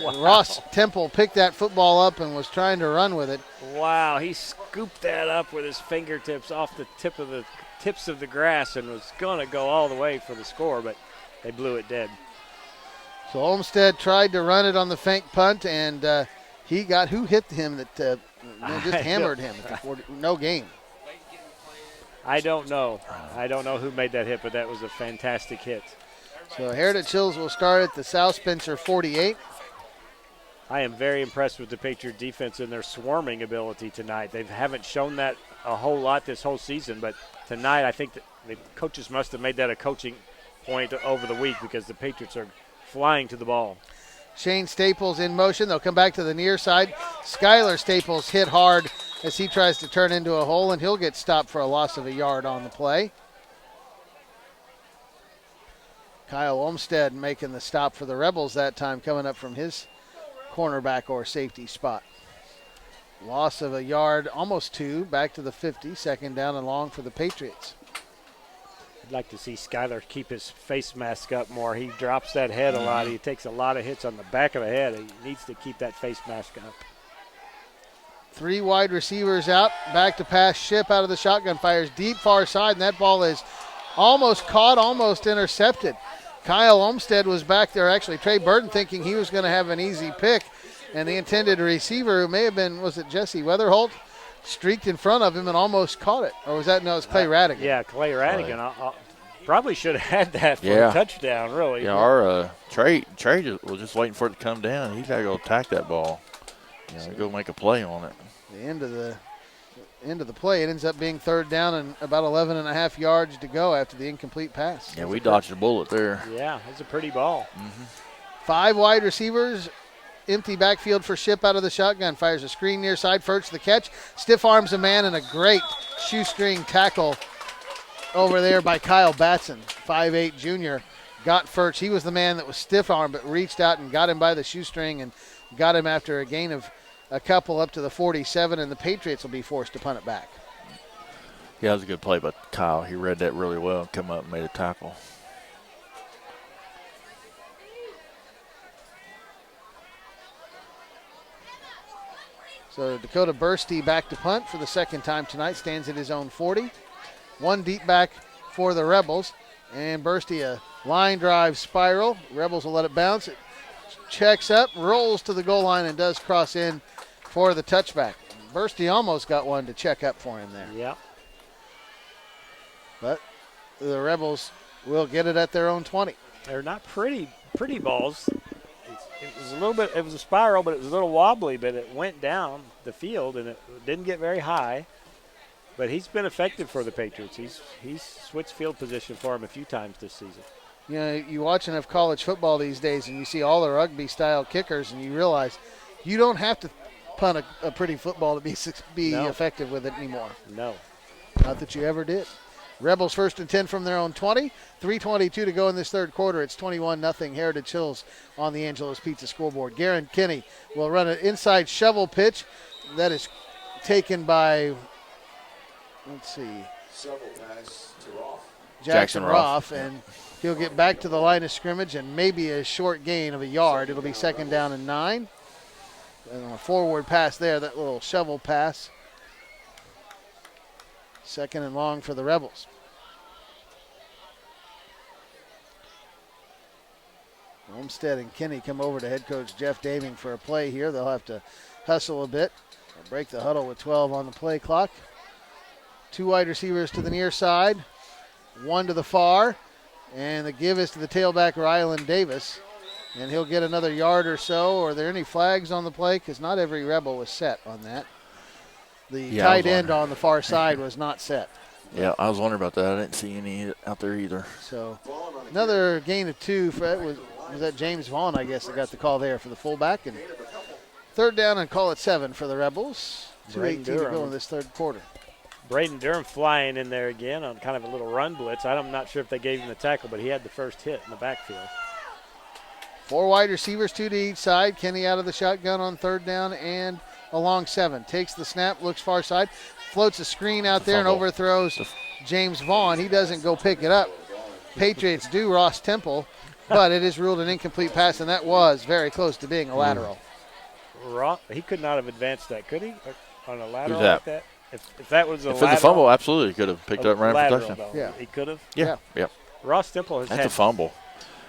Wow. Ross Temple picked that football up and was trying to run with it. Wow, he scooped that up with his fingertips off the tips of the grass and was going to go all the way for the score, but they blew it dead. So Olmsted tried to run it on the fake punt, and he got who hit him that just hammered him at the 40, no gain. I don't know. I don't know who made that hit, but that was a fantastic hit. So Heritage Hills will start at the South Spencer 48. I am very impressed with the Patriot defense and their swarming ability tonight. They haven't shown that a whole lot this whole season, but tonight I think that the coaches must have made that a coaching point over the week because the Patriots are flying to the ball. Shane Staples in motion. They'll come back to the near side. Skylar Staples hit hard as he tries to turn into a hole, and he'll get stopped for a loss of a yard on the play. Kyle Olmsted making the stop for the Rebels that time, coming up from his cornerback or safety spot. Loss of a yard, almost 2, back to the 50, 2nd down and long for the Patriots. I'd like to see Skylar keep his face mask up more. He drops that head a lot. He takes a lot of hits on the back of the head. He needs to keep that face mask up. 3 wide receivers out, back to pass. Ship out of the shotgun, fires deep far side, and that ball is almost caught, almost intercepted. Kyle Olmsted was back there, actually Trey Burden, thinking he was going to have an easy pick, and the intended receiver, who may have been, was it Jesse Weatherholt, streaked in front of him and almost caught it. Or was that, no, it was Clay Radigan. Yeah, Clay Radigan. I probably should have had that for a touchdown, really. Yeah, our Trey was just waiting for it to come down. He's got to go attack that ball. Go make a play on it. The end of the play, it ends up being 3rd down and about 11.5 yards to go after the incomplete pass. Yeah, we dodged a bullet there. Yeah, it's a pretty ball. 5 wide receivers, empty backfield for Ship out of the shotgun. Fires a screen near side, Furch the catch. Stiff arms a man, and a great shoestring tackle over there by Kyle Batson, 5'8 junior. Got Furch. He was the man that was stiff armed, but reached out and got him by the shoestring and got him after a gain of a couple up to the 47, and the Patriots will be forced to punt it back. Yeah, that was a good play by Kyle. He read that really well and come up and made a tackle. So Dakota Bursty back to punt for the 2nd time tonight, stands at his own 40. 1 deep back for the Rebels, and Bursty a line drive spiral. Rebels will let it bounce. It checks up, rolls to the goal line, and does cross in for the touchback. Bursty almost got one to check up for him there. Yeah. But the Rebels will get it at their own 20. They're not pretty balls. It was a spiral, but it was a little wobbly, but it went down the field, and it didn't get very high. But he's been effective for the Patriots. He's switched field position for him a few times this season. You know, you watch enough college football these days, and you see all the rugby-style kickers, and you realize you don't have to punt a pretty football to be effective with it anymore. No. Not that you ever did. Rebels first and 10 from their own 20. 3:22 to go in this third quarter. It's 21-0 Heritage Hills on the Angelo's Pizza scoreboard. Garen Kinney will run an inside shovel pitch. That is taken by, let's see, Several pass to Roth. Jackson Roth. Roth, and he'll get back to the line of scrimmage and maybe a short gain of a yard. It'll be 2nd down and 9. And a forward pass there, that little shovel pass. 2nd and long for the Rebels. Olmsted and Kinney come over to head coach Jeff Daming for a play here. They'll have to hustle a bit. They'll break the huddle with 12 on the play clock. 2 wide receivers to the near side, 1 to the far, and the give is to the tailback Rylan Davis. And he'll get another yard or so. Are there any flags on the play? Because not every Rebel was set on that. The tight end on the far side was not set. Yeah, I was wondering about that. I didn't see any out there either. So another gain of 2. Was that James Vaughn, I guess, that got the call there for the fullback. And 3rd down and call it 7 for the Rebels. 2:18 to go in this third quarter. Braden Durham flying in there again on kind of a little run blitz. I'm not sure if they gave him the tackle, but he had the first hit in the backfield. 4 wide receivers, 2 to each side. Kenny out of the shotgun on 3rd down and along 7. Takes the snap, looks far side, floats a screen out there and overthrows James Vaughn. He doesn't go pick it up. Patriots do Ross Temple, but it is ruled an incomplete pass, and that was very close to being a lateral. He could not have advanced that, could he? On a lateral Who's that? like that? If that was a If lateral. it's a fumble, absolutely could have picked up and ran for lateral, touchdown. though. Yeah. He could have. Yeah. Ross Temple has That's had a fumble.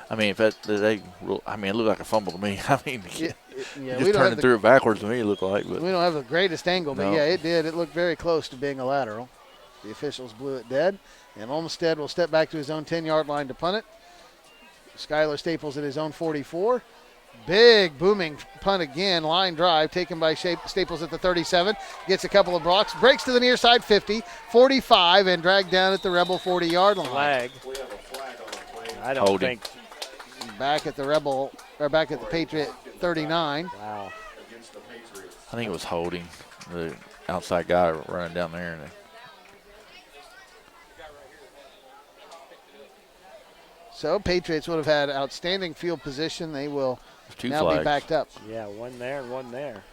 I mean, if that they, I mean, it looked like a fumble to me. I mean, Yeah, he we just turned it through it backwards to me. It looked like, but We don't have the greatest angle, but No. yeah, it did. It looked very close to being a lateral. The officials blew it dead, and Olmsted will step back to his own 10-yard line to punt it. Skylar Staples at his own 44. Big booming punt again, line drive taken by Staples at the 37. Gets a couple of blocks, breaks to the near side 50, 45, and dragged down at the Rebel 40-yard line. flag. We have a flag on the play. I don't Holding. think. Back at the Rebel, or back at the Patriot 39. Wow. Against the Patriots. I think it was holding the outside guy running down there. And So Patriots would have had outstanding field position. They will two now flags. be backed up. Yeah, one there and one there.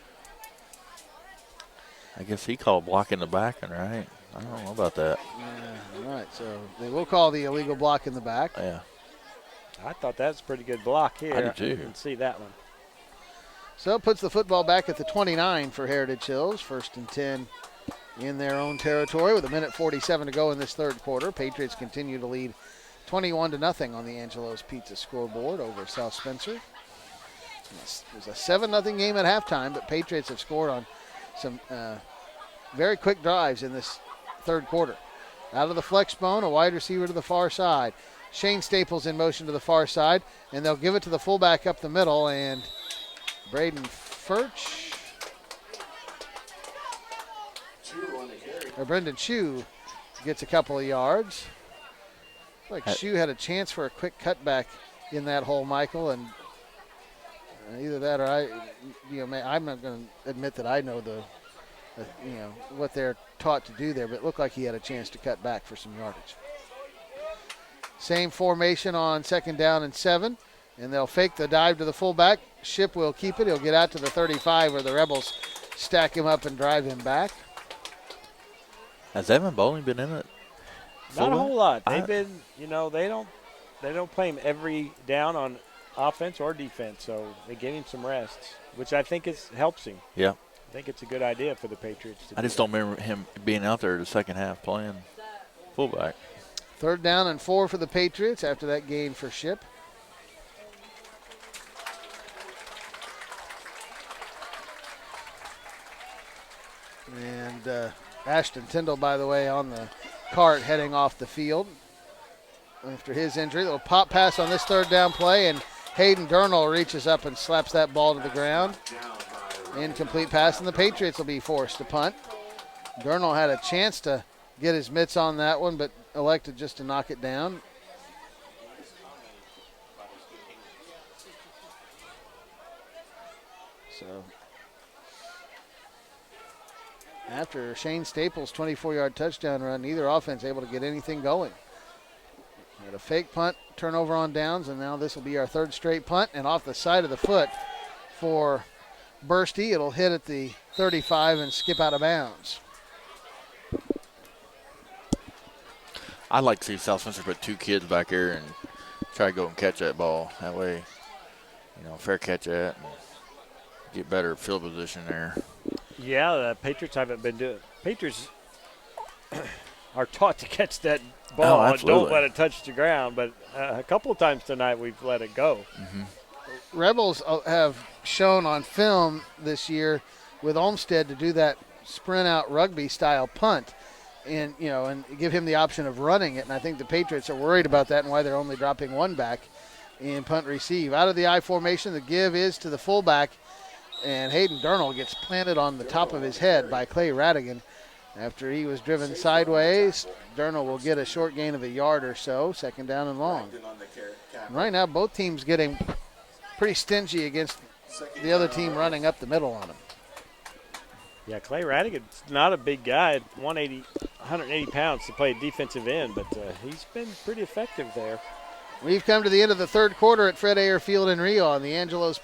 I guess he called blocking the back, right? I don't know about that. Yeah, all right, so they will call the illegal block in the back. Yeah. I thought that's a pretty good block here. I do too. didn't see that one. So it puts the football back at the 29 for Heritage Hills. 1st and 10 in their own territory with 1:47 to go in this third quarter. Patriots continue to lead 21-0 on the Angelo's Pizza scoreboard over South Spencer. It was a 7-0 game at halftime, but Patriots have scored on some very quick drives in this third quarter. Out of the flex bone, a wide receiver to the far side. Shane Staples in motion to the far side, and they'll give it to the fullback up the middle, and Braden Furch, or Brendan Chu gets a couple of yards. Like Chu had a chance for a quick cutback in that hole, Michael, and either that or I'm not going to admit that I know what they're taught to do there, but it looked like he had a chance to cut back for some yardage. Same formation on 2nd down and 7, and they'll fake the dive to the fullback. Ship will keep it. He'll get out to the 35 where the Rebels stack him up and drive him back. Has Evan Bowling been in it? Not a whole lot. They've I- been, they don't play him every down on offense or defense, so they gave him some rests, which I think helps him. Yeah. I think it's a good idea for the Patriots to I just don't remember him being out there the second half playing fullback. 3rd down and 4 for the Patriots after that gain for Ship. And Ashton Tyndall, by the way, on the cart heading off the field after his injury. Little pop pass on this 3rd down play, and Hayden Gurnall reaches up and slaps that ball to the ground. Incomplete pass, and the Patriots will be forced to punt. Gurnall had a chance to get his mitts on that one, but elected just to knock it down. So After Shane Staples' 24-yard touchdown run, neither offense able to get anything going. Got a fake punt, turnover on downs, and now this will be our third straight punt, and off the side of the foot for Bursty. It'll hit at the 35 and skip out of bounds. I'd like to see South Spencer put 2 kids back here and try to go and catch that ball. That way, fair catch that and get better field position there. Yeah, the Patriots haven't been doing. Patriots are taught to catch that ball and don't let it touch the ground. But a couple of times tonight we've let it go. Mm-hmm. Rebels have shown on film this year with Olmsted to do that sprint out rugby style punt, and and give him the option of running it. And I think the Patriots are worried about that and why they're only dropping one back in punt receive. Out of the I formation, the give is to the fullback. And Hayden Durnall gets planted on the top of his head by Clay Radigan. After he was driven sideways, Durnall will get a short gain of a yard or so, second down and long. And right now, both teams getting pretty stingy against the other team running up the middle on them. Yeah, Clay Radigan's not a big guy, 180 pounds to play defensive end, but he's been pretty effective there. We've come to the end of the third quarter at Fred Ayer Field in Rio on the Angelo's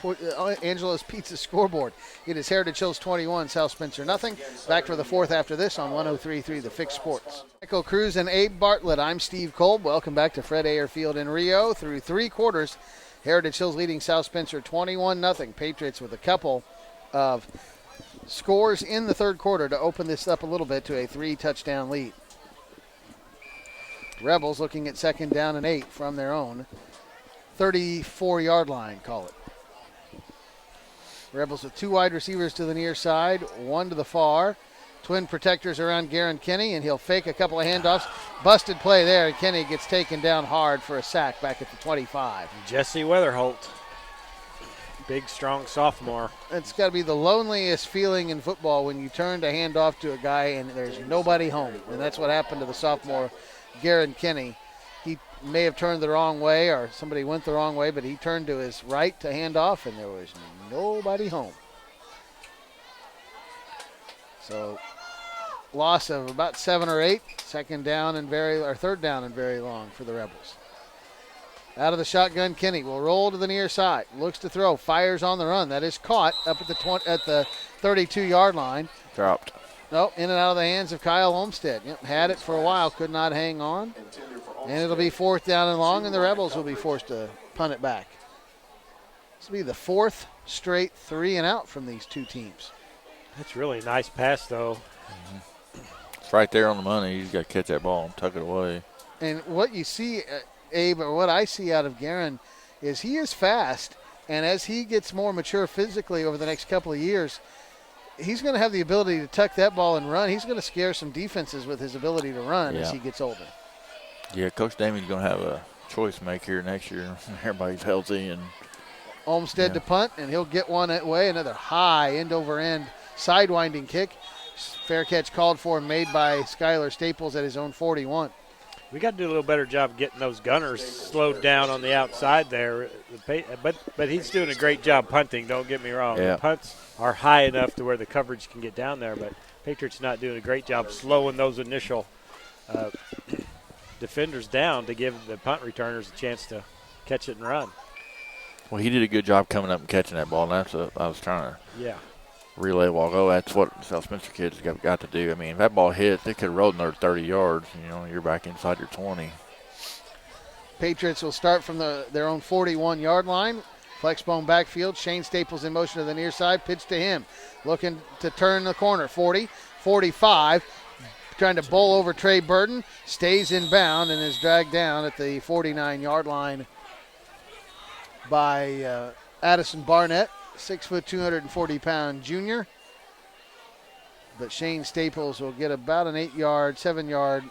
Pizza scoreboard. It is Heritage Hills 21, South Spencer nothing. Back for the fourth after this on 103.3 The Fix Sports. Michael Cruz and Abe Bartlett. I'm Steve Kolb. Welcome back to Fred Ayer Field in Rio. Through 3 quarters, Heritage Hills leading South Spencer 21-0. Patriots with a couple of scores in the third quarter to open this up a little bit to a 3-touchdown lead. Rebels looking at second down and 8 from their own 34-yard line, call it. Rebels with 2 wide receivers to the near side, 1 to the far. Twin protectors around Garen Kinney, and he'll fake a couple of handoffs. Busted play there, and Kinney gets taken down hard for a sack back at the 25. Jesse Weatherholt, big, strong sophomore. It's got to be the loneliest feeling in football when you turn to hand off to a guy and there's nobody home, and that's what happened to the sophomore Garen Kinney. He may have turned the wrong way or somebody went the wrong way, but he turned to his right to hand off and there was nobody home. So loss of about 7 or 8, third down and very long for the Rebels. Out of the shotgun, Kinney will roll to the near side, looks to throw, fires on the run. That is caught up at the 32-yard line. Dropped. No, in and out of the hands of Kyle Olmsted. Yep, had it for a while, could not hang on. And it'll be 4th down and long, and the Rebels will be forced to punt it back. This will be the 4th straight 3-and-out from these 2 teams. That's really a nice pass, though. Mm-hmm. It's right there on the money. You just got to catch that ball and tuck it away. And what you see, Abe, or what I see out of Garen is he is fast, and as he gets more mature physically over the next couple of years, he's going to have the ability to tuck that ball and run. He's going to scare some defenses with his ability to run as he gets older. Yeah, Coach Damien's going to have a choice to make here next year. Everybody's healthy. And Olmsted to punt, and he'll get one that way. Another high end-over-end sidewinding kick. Fair catch called for and made by Skylar Staples at his own 41. We got to do a little better job getting those gunners slowed down on the outside there. But he's doing a great job punting, don't get me wrong. Yeah. The punts are high enough to where the coverage can get down there, but Patriots not doing a great job slowing those initial defenders down to give the punt returners a chance to catch it and run. Well, he did a good job coming up and catching that ball, and that's what I was trying to relay a while ago. That's what South Spencer kids got to do. I mean, if that ball hit, they could have rolled another 30 yards. You're back inside your 20. Patriots will start from their own 41-yard line. Flexbone backfield. Shane Staples in motion to the near side. Pitch to him. Looking to turn the corner. 40, 45. Trying to bowl over Trey Burton. Stays in bound and is dragged down at the 49-yard line by Addison Barnett, 6', 240-pound junior. But Shane Staples will get about an 7-yard,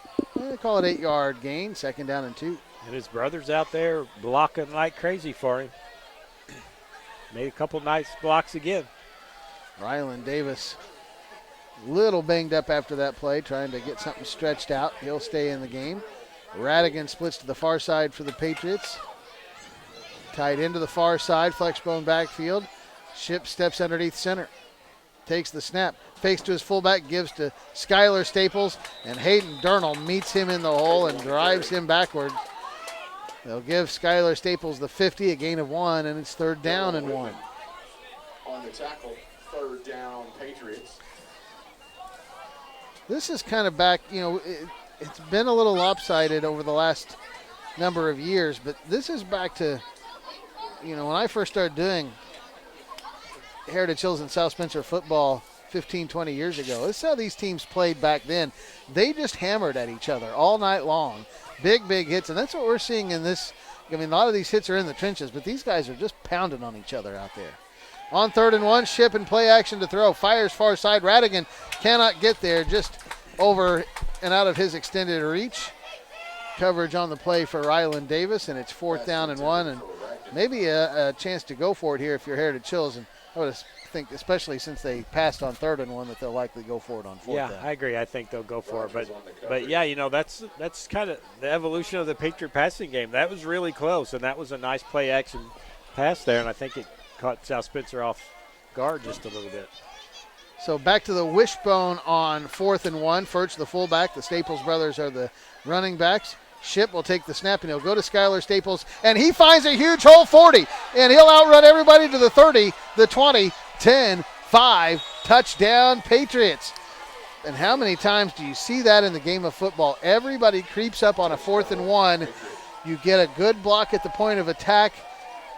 call it 8-yard gain, second down and 2. And his brother's out there blocking like crazy for him. Made a couple nice blocks again. Rylan Davis, little banged up after that play, trying to get something stretched out. He'll stay in the game. Radigan splits to the far side for the Patriots. Tied into the far side, flexbone backfield. Ship steps underneath center. takes the snap, fakes to his fullback, gives to Skylar Staples, and Hayden Durnall meets him in the hole and drives him backward. They'll give Skylar Staples the 50, a gain of 1, and it's 3rd down and 1. On the tackle, 3rd down, Patriots. This is kind of back, it's been a little lopsided over the last number of years, but this is back to, when I first started doing Heritage Hills and South Spencer football 15, 20 years ago. This is how these teams played back then. They just hammered at each other all night long. Big hits, and that's what we're seeing in this. I mean, a lot of these hits are in the trenches, but these guys are just pounding on each other out there. On 3rd and 1, Ship in play action to throw. Fires far side. Radigan cannot get there, just over and out of his extended reach. Coverage on the play for Ryland Davis, and it's 4th down and 1, and maybe a chance to go for it here if you're Heritage Hills. And I would think, especially since they passed on 3rd and 1, that they'll likely go for it on 4th down. Yeah, I agree. I think they'll go for it. But yeah, that's kind of the evolution of the Patriot passing game. That was really close, and that was a nice play action pass there, and I think it caught South Spencer off guard just a little bit. So back to the wishbone on 4th and 1. Furch, the fullback. The Staples brothers are the running backs. Ship will take the snap, and he'll go to Skylar Staples, and he finds a huge hole, 40, and he'll outrun everybody to the 30, the 20, 10, 5, touchdown Patriots. And how many times do you see that in the game of football? Everybody creeps up on a 4th and 1. You get a good block at the point of attack,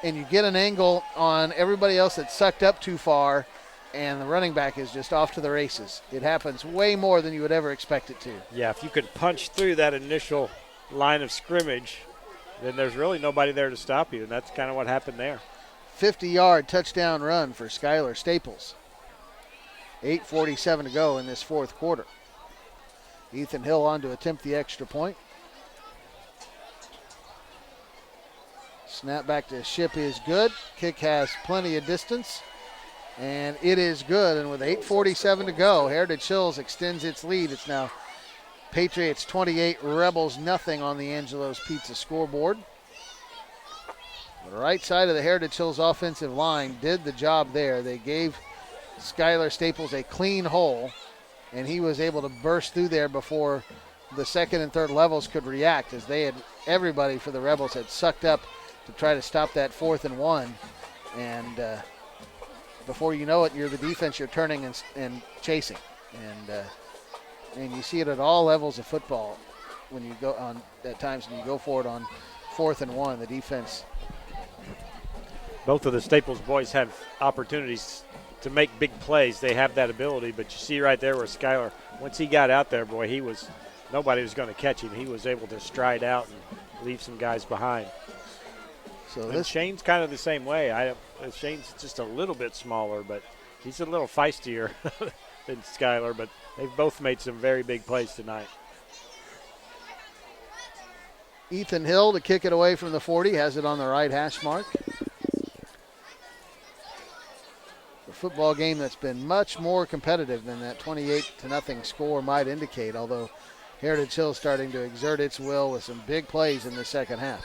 and you get an angle on everybody else that's sucked up too far, and the running back is just off to the races. It happens way more than you would ever expect it to. Yeah, if you could punch through that initial line of scrimmage, then there's really nobody there to stop you, and that's kind of what happened there. 50-yard touchdown run for Skylar Staples. 8:47 to go in this 4th quarter. Ethan Hill on to attempt the extra point. Snap back to Ship is good. Kick has plenty of distance, and it is good. And with 8:47 to go, Heritage Hills extends its lead. It's now Patriots 28, Rebels nothing on the Angelo's Pizza scoreboard. The right side of the Heritage Hills offensive line did the job there. They gave Skylar Staples a clean hole, and he was able to burst through there before the 2nd and 3rd levels could react, as everybody for the Rebels had sucked up to try to stop that 4th and 1. And before you know it, you're the defense, you're turning and chasing. And you see it at all levels of football when you go on at times when you go for it on 4th and 1. The defense. Both of the Staples boys have opportunities to make big plays. They have that ability, but you see right there where Skylar, once he got out there, boy, nobody was going to catch him. He was able to stride out and leave some guys behind. So Shane's kind of the same way. Shane's just a little bit smaller, but he's a little feistier than Skylar, but they've both made some very big plays tonight. Ethan Hill to kick it away from the 40, has it on the right hash mark. A football game that's been much more competitive than that 28-0 score might indicate, although Heritage Hill starting to exert its will with some big plays in the second half.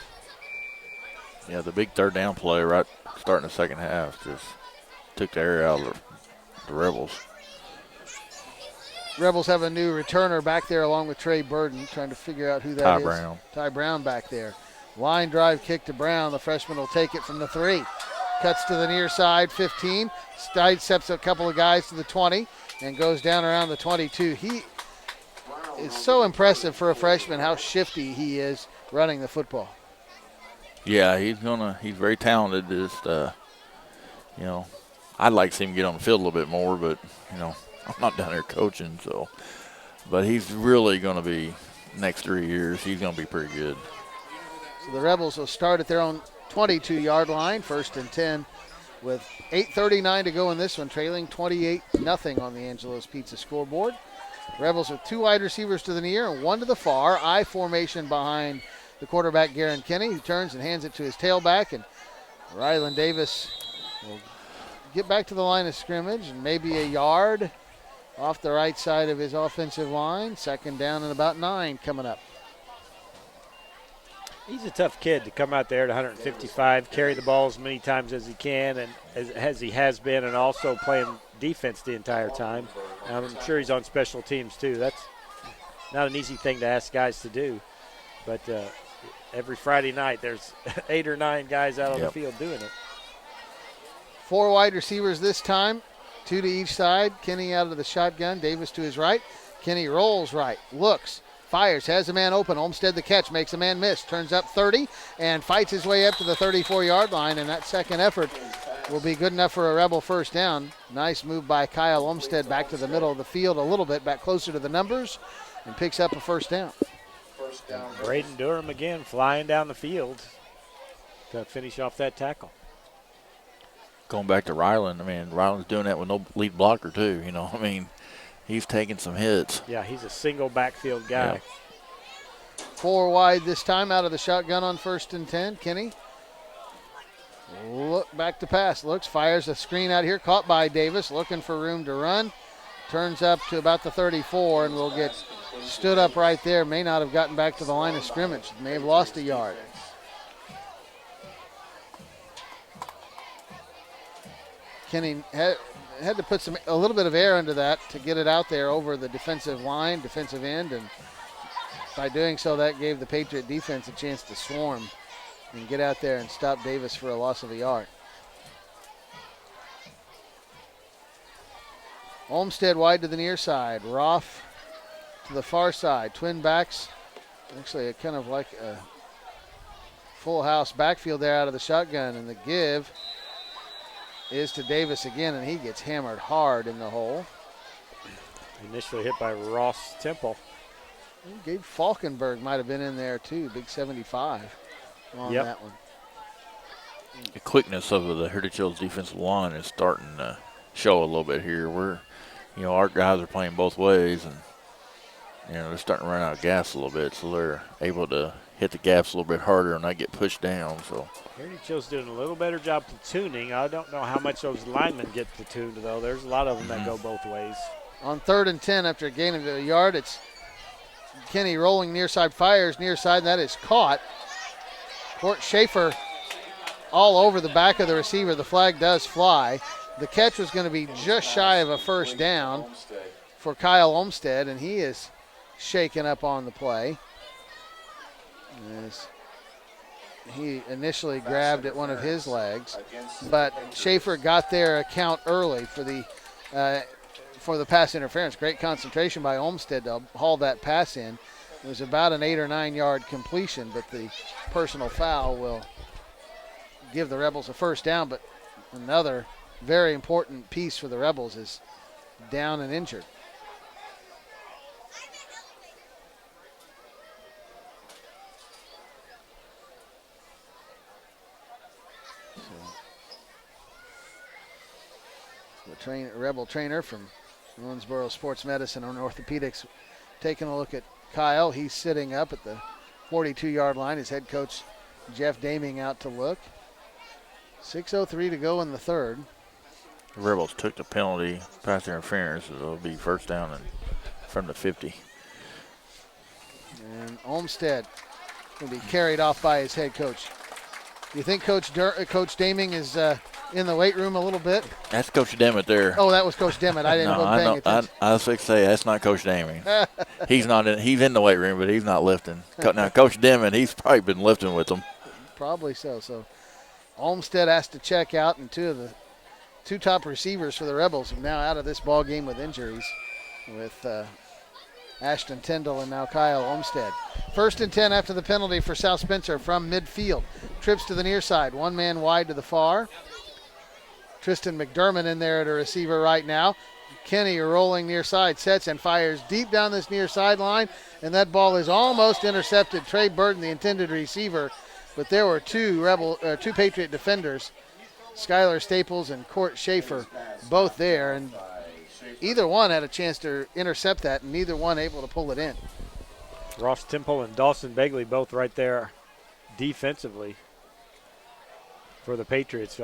Yeah, the big 3rd down play right starting the second half just took the air out of the Rebels. Rebels have a new returner back there along with Trey Burden, trying to figure out who that is. Brown. Ty Brown back there. Line drive kick to Brown. The freshman will take it from the 3. Cuts to the near side, 15. Sidesteps a couple of guys to the 20 and goes down around the 22. He is so impressive for a freshman how shifty he is running the football. Yeah, he's very talented. Just, I'd like to see him get on the field a little bit more, but, I'm not down there coaching, so. But he's really going to be, next 3 years, he's going to be pretty good. So the Rebels will start at their own 22-yard line, 1st and 10, with 8:39 to go in this one, trailing 28-0 on the Angelo's Pizza scoreboard. Rebels with 2 wide receivers to the near and 1 to the far. I formation behind the quarterback, Garen Kinney, who turns and hands it to his tailback, and Ryland Davis will get back to the line of scrimmage and maybe a yard off the right side of his offensive line. 2nd down and about 9 coming up. He's a tough kid to come out there at 155, carry the ball as many times as he can, and as he has been, and also playing defense the entire time. I'm sure he's on special teams too. That's not an easy thing to ask guys to do, but every Friday night there's 8 or 9 guys out on the field doing it. 4 wide receivers this time, 2 to each side. Kenny out of the shotgun, Davis to his right. Kenny rolls right, looks, fires, has a man open. Olmstead the catch, makes a man miss, turns up 30 and fights his way up to the 34-yard line, and that second effort will be good enough for a Rebel first down. Nice move by Kyle Olmstead back to the middle of the field a little bit, back closer to the numbers, and picks up a first down. Braden Durham again flying down the field to finish off that tackle. Going back to Ryland, I mean, Ryland's doing that with no lead blocker too, you know. I mean, he's taking some hits. Yeah, he's a single backfield guy. Yeah. 4 wide this time out of the shotgun on 1st and 10. Kenny, look back to pass, looks, fires a screen out here, caught by Davis, looking for room to run. Turns up to about the 34 and will get stood up right there. May not have gotten back to the line of scrimmage. May have lost a yard. Kenny had to put a little bit of air into that to get it out there over the defensive line, defensive end, and by doing so, that gave the Patriot defense a chance to swarm and get out there and stop Davis for a loss of a yard. Olmstead wide to the near side. Roth to the far side. Twin backs. Actually, kind of like a full house backfield there out of the shotgun. And the give is to Davis again, and he gets hammered hard in the hole. Initially hit by Ross Temple. Gabe Falkenberg might have been in there too. Big 75 on that one. The quickness of the Heritage Hills defensive line is starting to show a little bit here. Our guys are playing both ways, and they're starting to run out of gas a little bit, so they're able to hit the gaps a little bit harder and not get pushed down. So Heritage Hills doing a little better job platooning. I don't know how much those linemen get platooned though. There's a lot of them that go both ways. On 3rd and 10, after a gain of a yard, it's Kenny rolling near side, fires near side, and that is caught. Court Schaefer all over the back of the receiver. The flag does fly. The catch was going to be just shy of a first down for Kyle Olmstead, and he is shaken up on the play. As he initially grabbed at one of his legs, but Schaefer got their account early for the pass interference. Great concentration by Olmstead to haul that pass in. It was about an 8 or 9 yard completion, but the personal foul will give the Rebels a first down, but another very important piece for the Rebels is down and injured. So the Rebel trainer from Owensboro Sports Medicine and Orthopedics taking a look at Kyle. He's sitting up at the 42-yard line. His head coach, Jeff Daming, out to look. 6:03 to go in the third. the Rebels took the penalty, pass interference, so it'll be first down and from the 50. And Olmstead will be carried off by his head coach. You think Coach Daming is in the weight room a little bit? That's Coach Demmett there. Oh, that was Coach Demmett. I didn't know. Paying attention. I was going to say that's not Coach Daming. He's in the weight room, but he's not lifting. Now Coach Demmett, he's probably been lifting with them. Probably so. So Olmstead has to check out, and two top receivers for the Rebels are now out of this ball game with injuries, with Ashton Tyndall and now Kyle Olmstead. 1st and 10 after the penalty for South Spencer from midfield. Trips to the near side, one man wide to the far. Tristan McDermott in there at a receiver right now. Kenny rolling near side, sets and fires deep down this near sideline, and that ball is almost intercepted. Trey Burton, the intended receiver, but there were two Patriot defenders, Skylar Staples and Court Schaefer, both there, and either one had a chance to intercept that, and neither one able to pull it in. Ross Temple and Dawson Begley both right there defensively for the Patriots.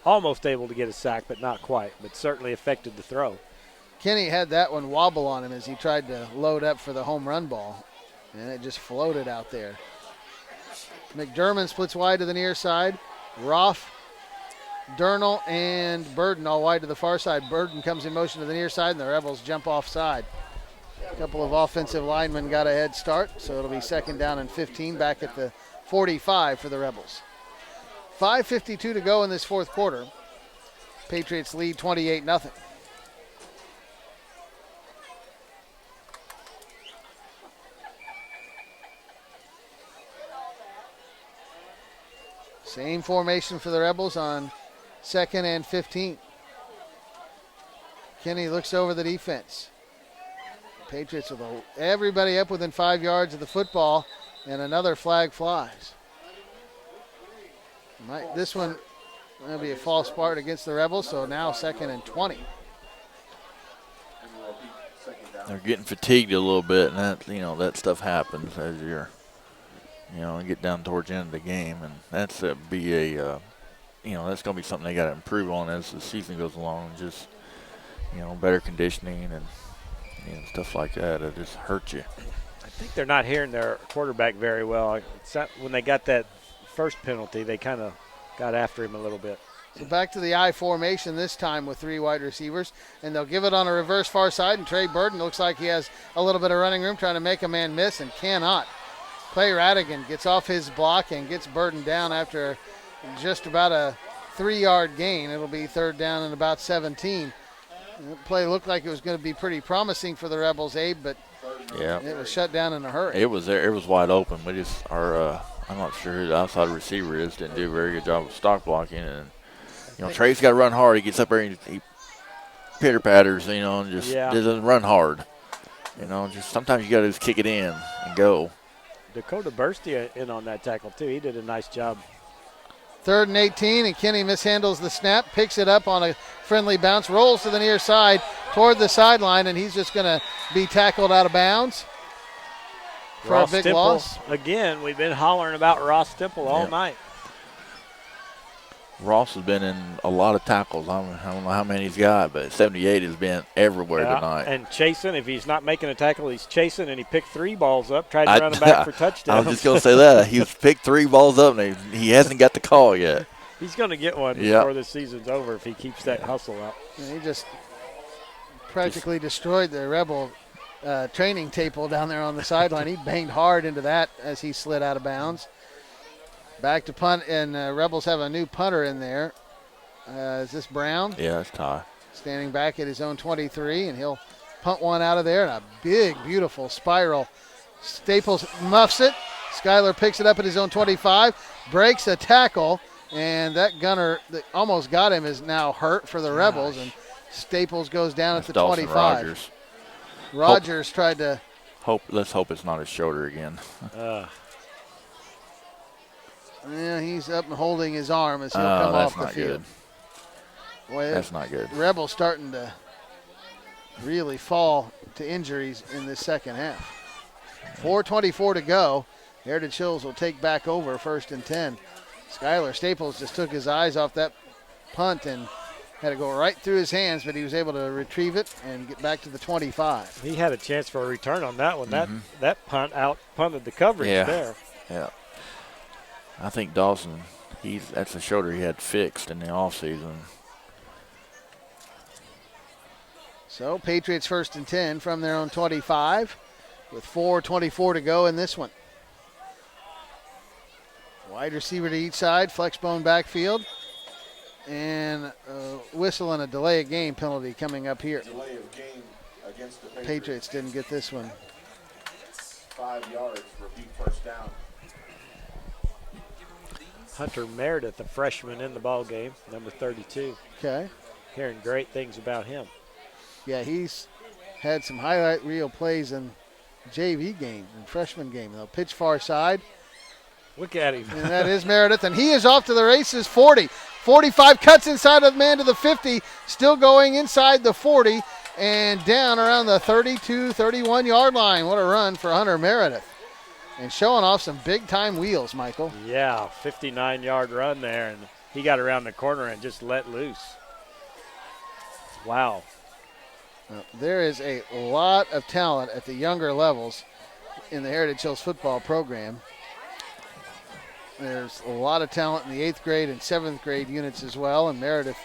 Almost able to get a sack, but not quite, but certainly affected the throw. Kenny had that one wobble on him as he tried to load up for the home run ball, and it just floated out there. McDermott splits wide to the near side. Roth, Durnall, and Burden all wide to the far side. Burden comes in motion to the near side, and the Rebels jump offside. A couple of offensive linemen got a head start, so it'll be 2nd down and 15 back at the 45 for the Rebels. 5:52 to go in this fourth quarter. Patriots lead 28-0. Same formation for the Rebels on 2nd and 15. Kenny looks over the defense. Patriots with everybody up within 5 yards of the football, and another flag flies. This one will be a false start against the Rebels, so now 2nd and 20. They're getting fatigued a little bit, and that stuff happens as you're, get down towards the end of the game, and that's that's going to be something they got to improve on as the season goes along. Just, better conditioning and stuff like that. It just hurts you. I think they're not hearing their quarterback very well. When they got that first penalty, they kind of got after him a little bit. So back to the I formation this time with 3 wide receivers, and they'll give it on a reverse far side, and Trey Burden looks like he has a little bit of running room trying to make a man miss and cannot. Clay Radigan gets off his block and gets Burden down after just about a 3-yard gain. It'll be 3rd down and about 17. The play looked like it was going to be pretty promising for the Rebels, Abe, but it was shut down in a hurry. It was there. It was wide open. We just I'm not sure who the outside receiver is. Didn't do a very good job of stock blocking, and Trey's got to run hard. He gets up there and he pitter patters, and just doesn't run hard. Just sometimes you got to just kick it in and go. Dakota Bursty in on that tackle too. He did a nice job. 3rd and 18, and Kenny mishandles the snap, picks it up on a friendly bounce, rolls to the near side toward the sideline, and he's just going to be tackled out of bounds for Ross a big Stemple, loss. Again, we've been hollering about Ross Stemple all night. Ross has been in a lot of tackles. I don't know how many he's got, but 78 has been everywhere tonight. And chasing, if he's not making a tackle, he's chasing, and he picked 3 balls up, tried to run him back for touchdowns. I was just going to say that. He's picked 3 balls up, and he hasn't got the call yet. He's going to get one before the season's over if he keeps that hustle up. And he just practically destroyed the Rebel training table down there on the sideline. He banged hard into that as he slid out of bounds. Back to punt, and Rebels have a new punter in there. Is this Brown? Yeah, it's Ty. Standing back at his own 23, and he'll punt one out of there. And a big, beautiful spiral. Staples muffs it. Skyler picks it up at his own 25, breaks a tackle, and that gunner that almost got him is now hurt for the Rebels, and Staples goes down at the Dawson 25. Rogers tried to. Let's hope it's not his shoulder again. Yeah, he's up and holding his arm as he'll come off the field. Boy, that's not good. Rebels starting to really fall to injuries in this second half. 4:24 to go. Heritage Hills will take back over 1st and 10. Skyler Staples just took his eyes off that punt and had to go right through his hands, but he was able to retrieve it and get back to the 25. He had a chance for a return on that one. That punt out-punted the coverage there. Yeah. I think Dawson, that's a shoulder he had fixed in the offseason. So Patriots 1st and 10 from their own 25 with 4:24 to go in this one. Wide receiver to each side, flex bone backfield, and a whistle and a delay of game penalty coming up here. Delay of game against the Patriots didn't get this one. 5 yards, repeat 1st down. Hunter Meredith, a freshman in the ball game, number 32. Okay. Hearing great things about him. Yeah, he's had some highlight reel plays in JV game and freshman game. They'll pitch far side. Look at him. And that is Meredith, and he is off to the races. 40, 45, cuts inside of the man to the 50, still going inside the 40 and down around the 32, 31-yard line. What a run for Hunter Meredith. And showing off some big-time wheels, Michael. Yeah, 59-yard run there, and he got around the corner and just let loose. Wow. There is a lot of talent at the younger levels in the Heritage Hills football program. There's a lot of talent in the 8th grade and 7th grade units as well, and Meredith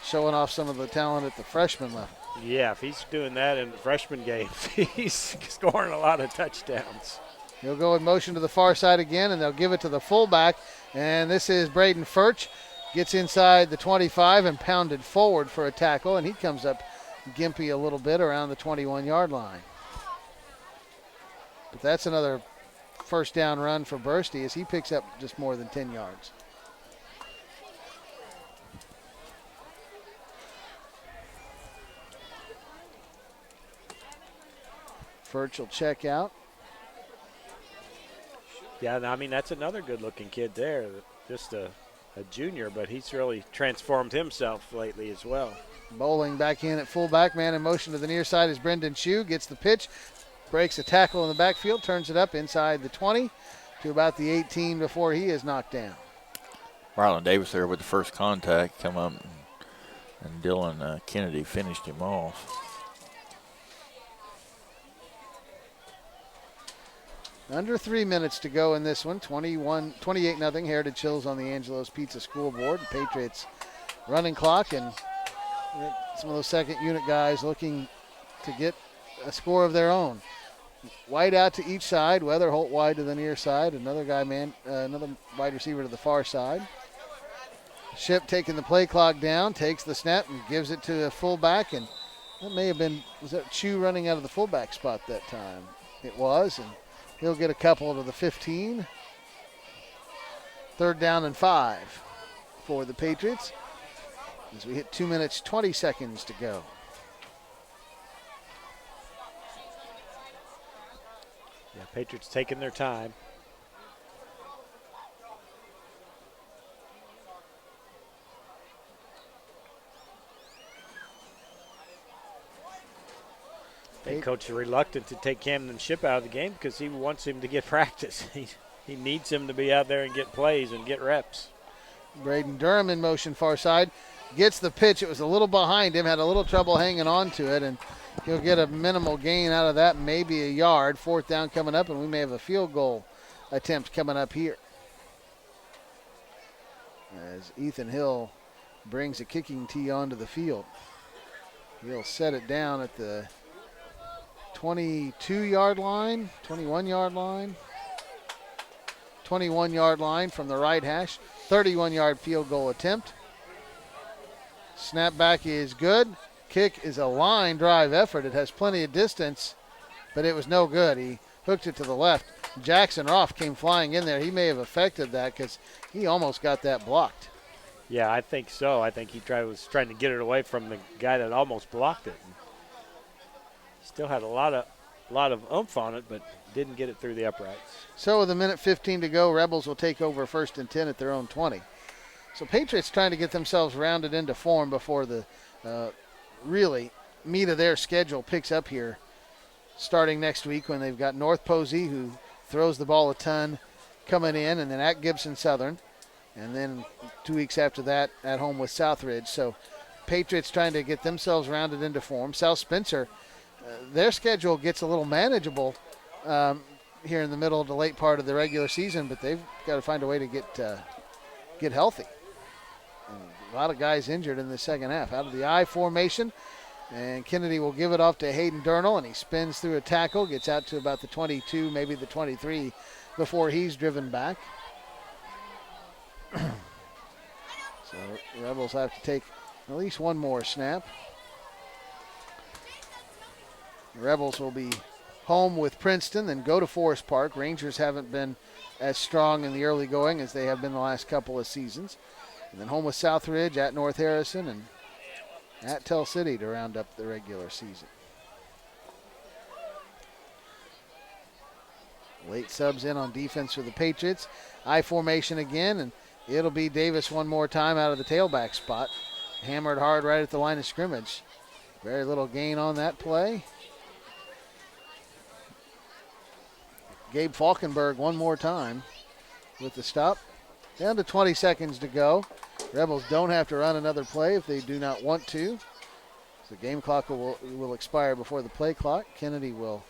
showing off some of the talent at the freshman level. Yeah, if he's doing that in the freshman game, he's scoring a lot of touchdowns. He'll go in motion to the far side again, and they'll give it to the fullback. And this is Braden Furch. Gets inside the 25 and pounded forward for a tackle, and he comes up gimpy a little bit around the 21-yard line. But that's another first down run for Bursty as he picks up just more than 10 yards. Furch will check out. Yeah, I mean, that's another good-looking kid there. Just a junior, but he's really transformed himself lately as well. Bowling back in at fullback. Man in motion to the near side is Brendan Chu. Gets the pitch. Breaks a tackle in the backfield. Turns it up inside the 20 to about the 18 before he is knocked down. Marlon Davis there with the first contact come up, and Dylan Kennedy finished him off. Under 3 minutes to go in this one. 28-0 Heritage Hills on the Angelo's Pizza Scoreboard. Patriots running clock, and some of those second unit guys looking to get a score of their own. White out to each side. Weatherholt wide to the near side. Another wide receiver to the far side. Ship taking the play clock down, takes the snap and gives it to the fullback. And that may have been, was that Chu running out of the fullback spot that time? It was, and he'll get a couple to the 15. 3rd down and 5 for the Patriots as we hit 2 minutes, 20 seconds to go. Yeah, Patriots taking their time. I think Coach is reluctant to take Camden Ship out of the game because he wants him to get practice. He needs him to be out there and get plays and get reps. Braden Durham in motion far side. Gets the pitch. It was a little behind him. Had a little trouble hanging on to it. And he'll get a minimal gain out of that. Maybe a yard. 4th down coming up. And we may have a field goal attempt coming up here. As Ethan Hill brings a kicking tee onto the field. He'll set it down at the 22-yard line, 21-yard line, 21-yard line from the right hash. 31-yard field goal attempt. Snap back is good. Kick is a line drive effort. It has plenty of distance, but it was no good. He hooked it to the left. Jackson Roth came flying in there. He may have affected that because he almost got that blocked. Yeah, I think so. I think he was trying to get it away from the guy that almost blocked it. Still had a lot of oomph on it, but didn't get it through the uprights. So with a minute 15 to go, Rebels will take over 1st and 10 at their own 20. So Patriots trying to get themselves rounded into form before the really meat of their schedule picks up here starting next week when they've got North Posey, who throws the ball a ton, coming in, and then at Gibson Southern. And then 2 weeks after that at home with Southridge. So Patriots trying to get themselves rounded into form. South Spencer, their schedule gets a little manageable here in the middle of the late part of the regular season, but they've got to find a way to get healthy. And a lot of guys injured in the second half. Out of the I formation, and Kennedy will give it off to Hayden Durnall, and he spins through a tackle, gets out to about the 22, maybe the 23, before he's driven back. So the Rebels have to take at least one more snap. The Rebels will be home with Princeton, then go to Forest Park. Rangers haven't been as strong in the early going as they have been the last couple of seasons. And then home with Southridge, at North Harrison, and at Tell City to round up the regular season. Late subs in on defense for the Patriots. I formation again, and it'll be Davis one more time out of the tailback spot. Hammered hard right at the line of scrimmage. Very little gain on that play. Gabe Falkenberg one more time with the stop. Down to 20 seconds to go. Rebels don't have to run another play if they do not want to. The game clock will expire before the play clock. Kennedy will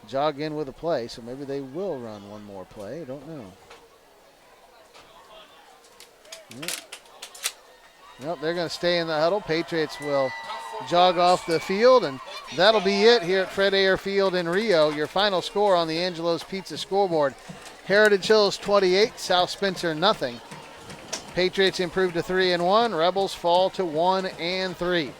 jog in with a play, so maybe they will run one more play. I don't know. Nope, they're going to stay in the huddle. Patriots will jog off the field, and that'll be it here at Fred Ayer Field in Rio. Your final score on the Angelo's Pizza scoreboard: Heritage Hills 28, South Spencer nothing. Patriots improve to 3-1. Rebels fall to 1-3.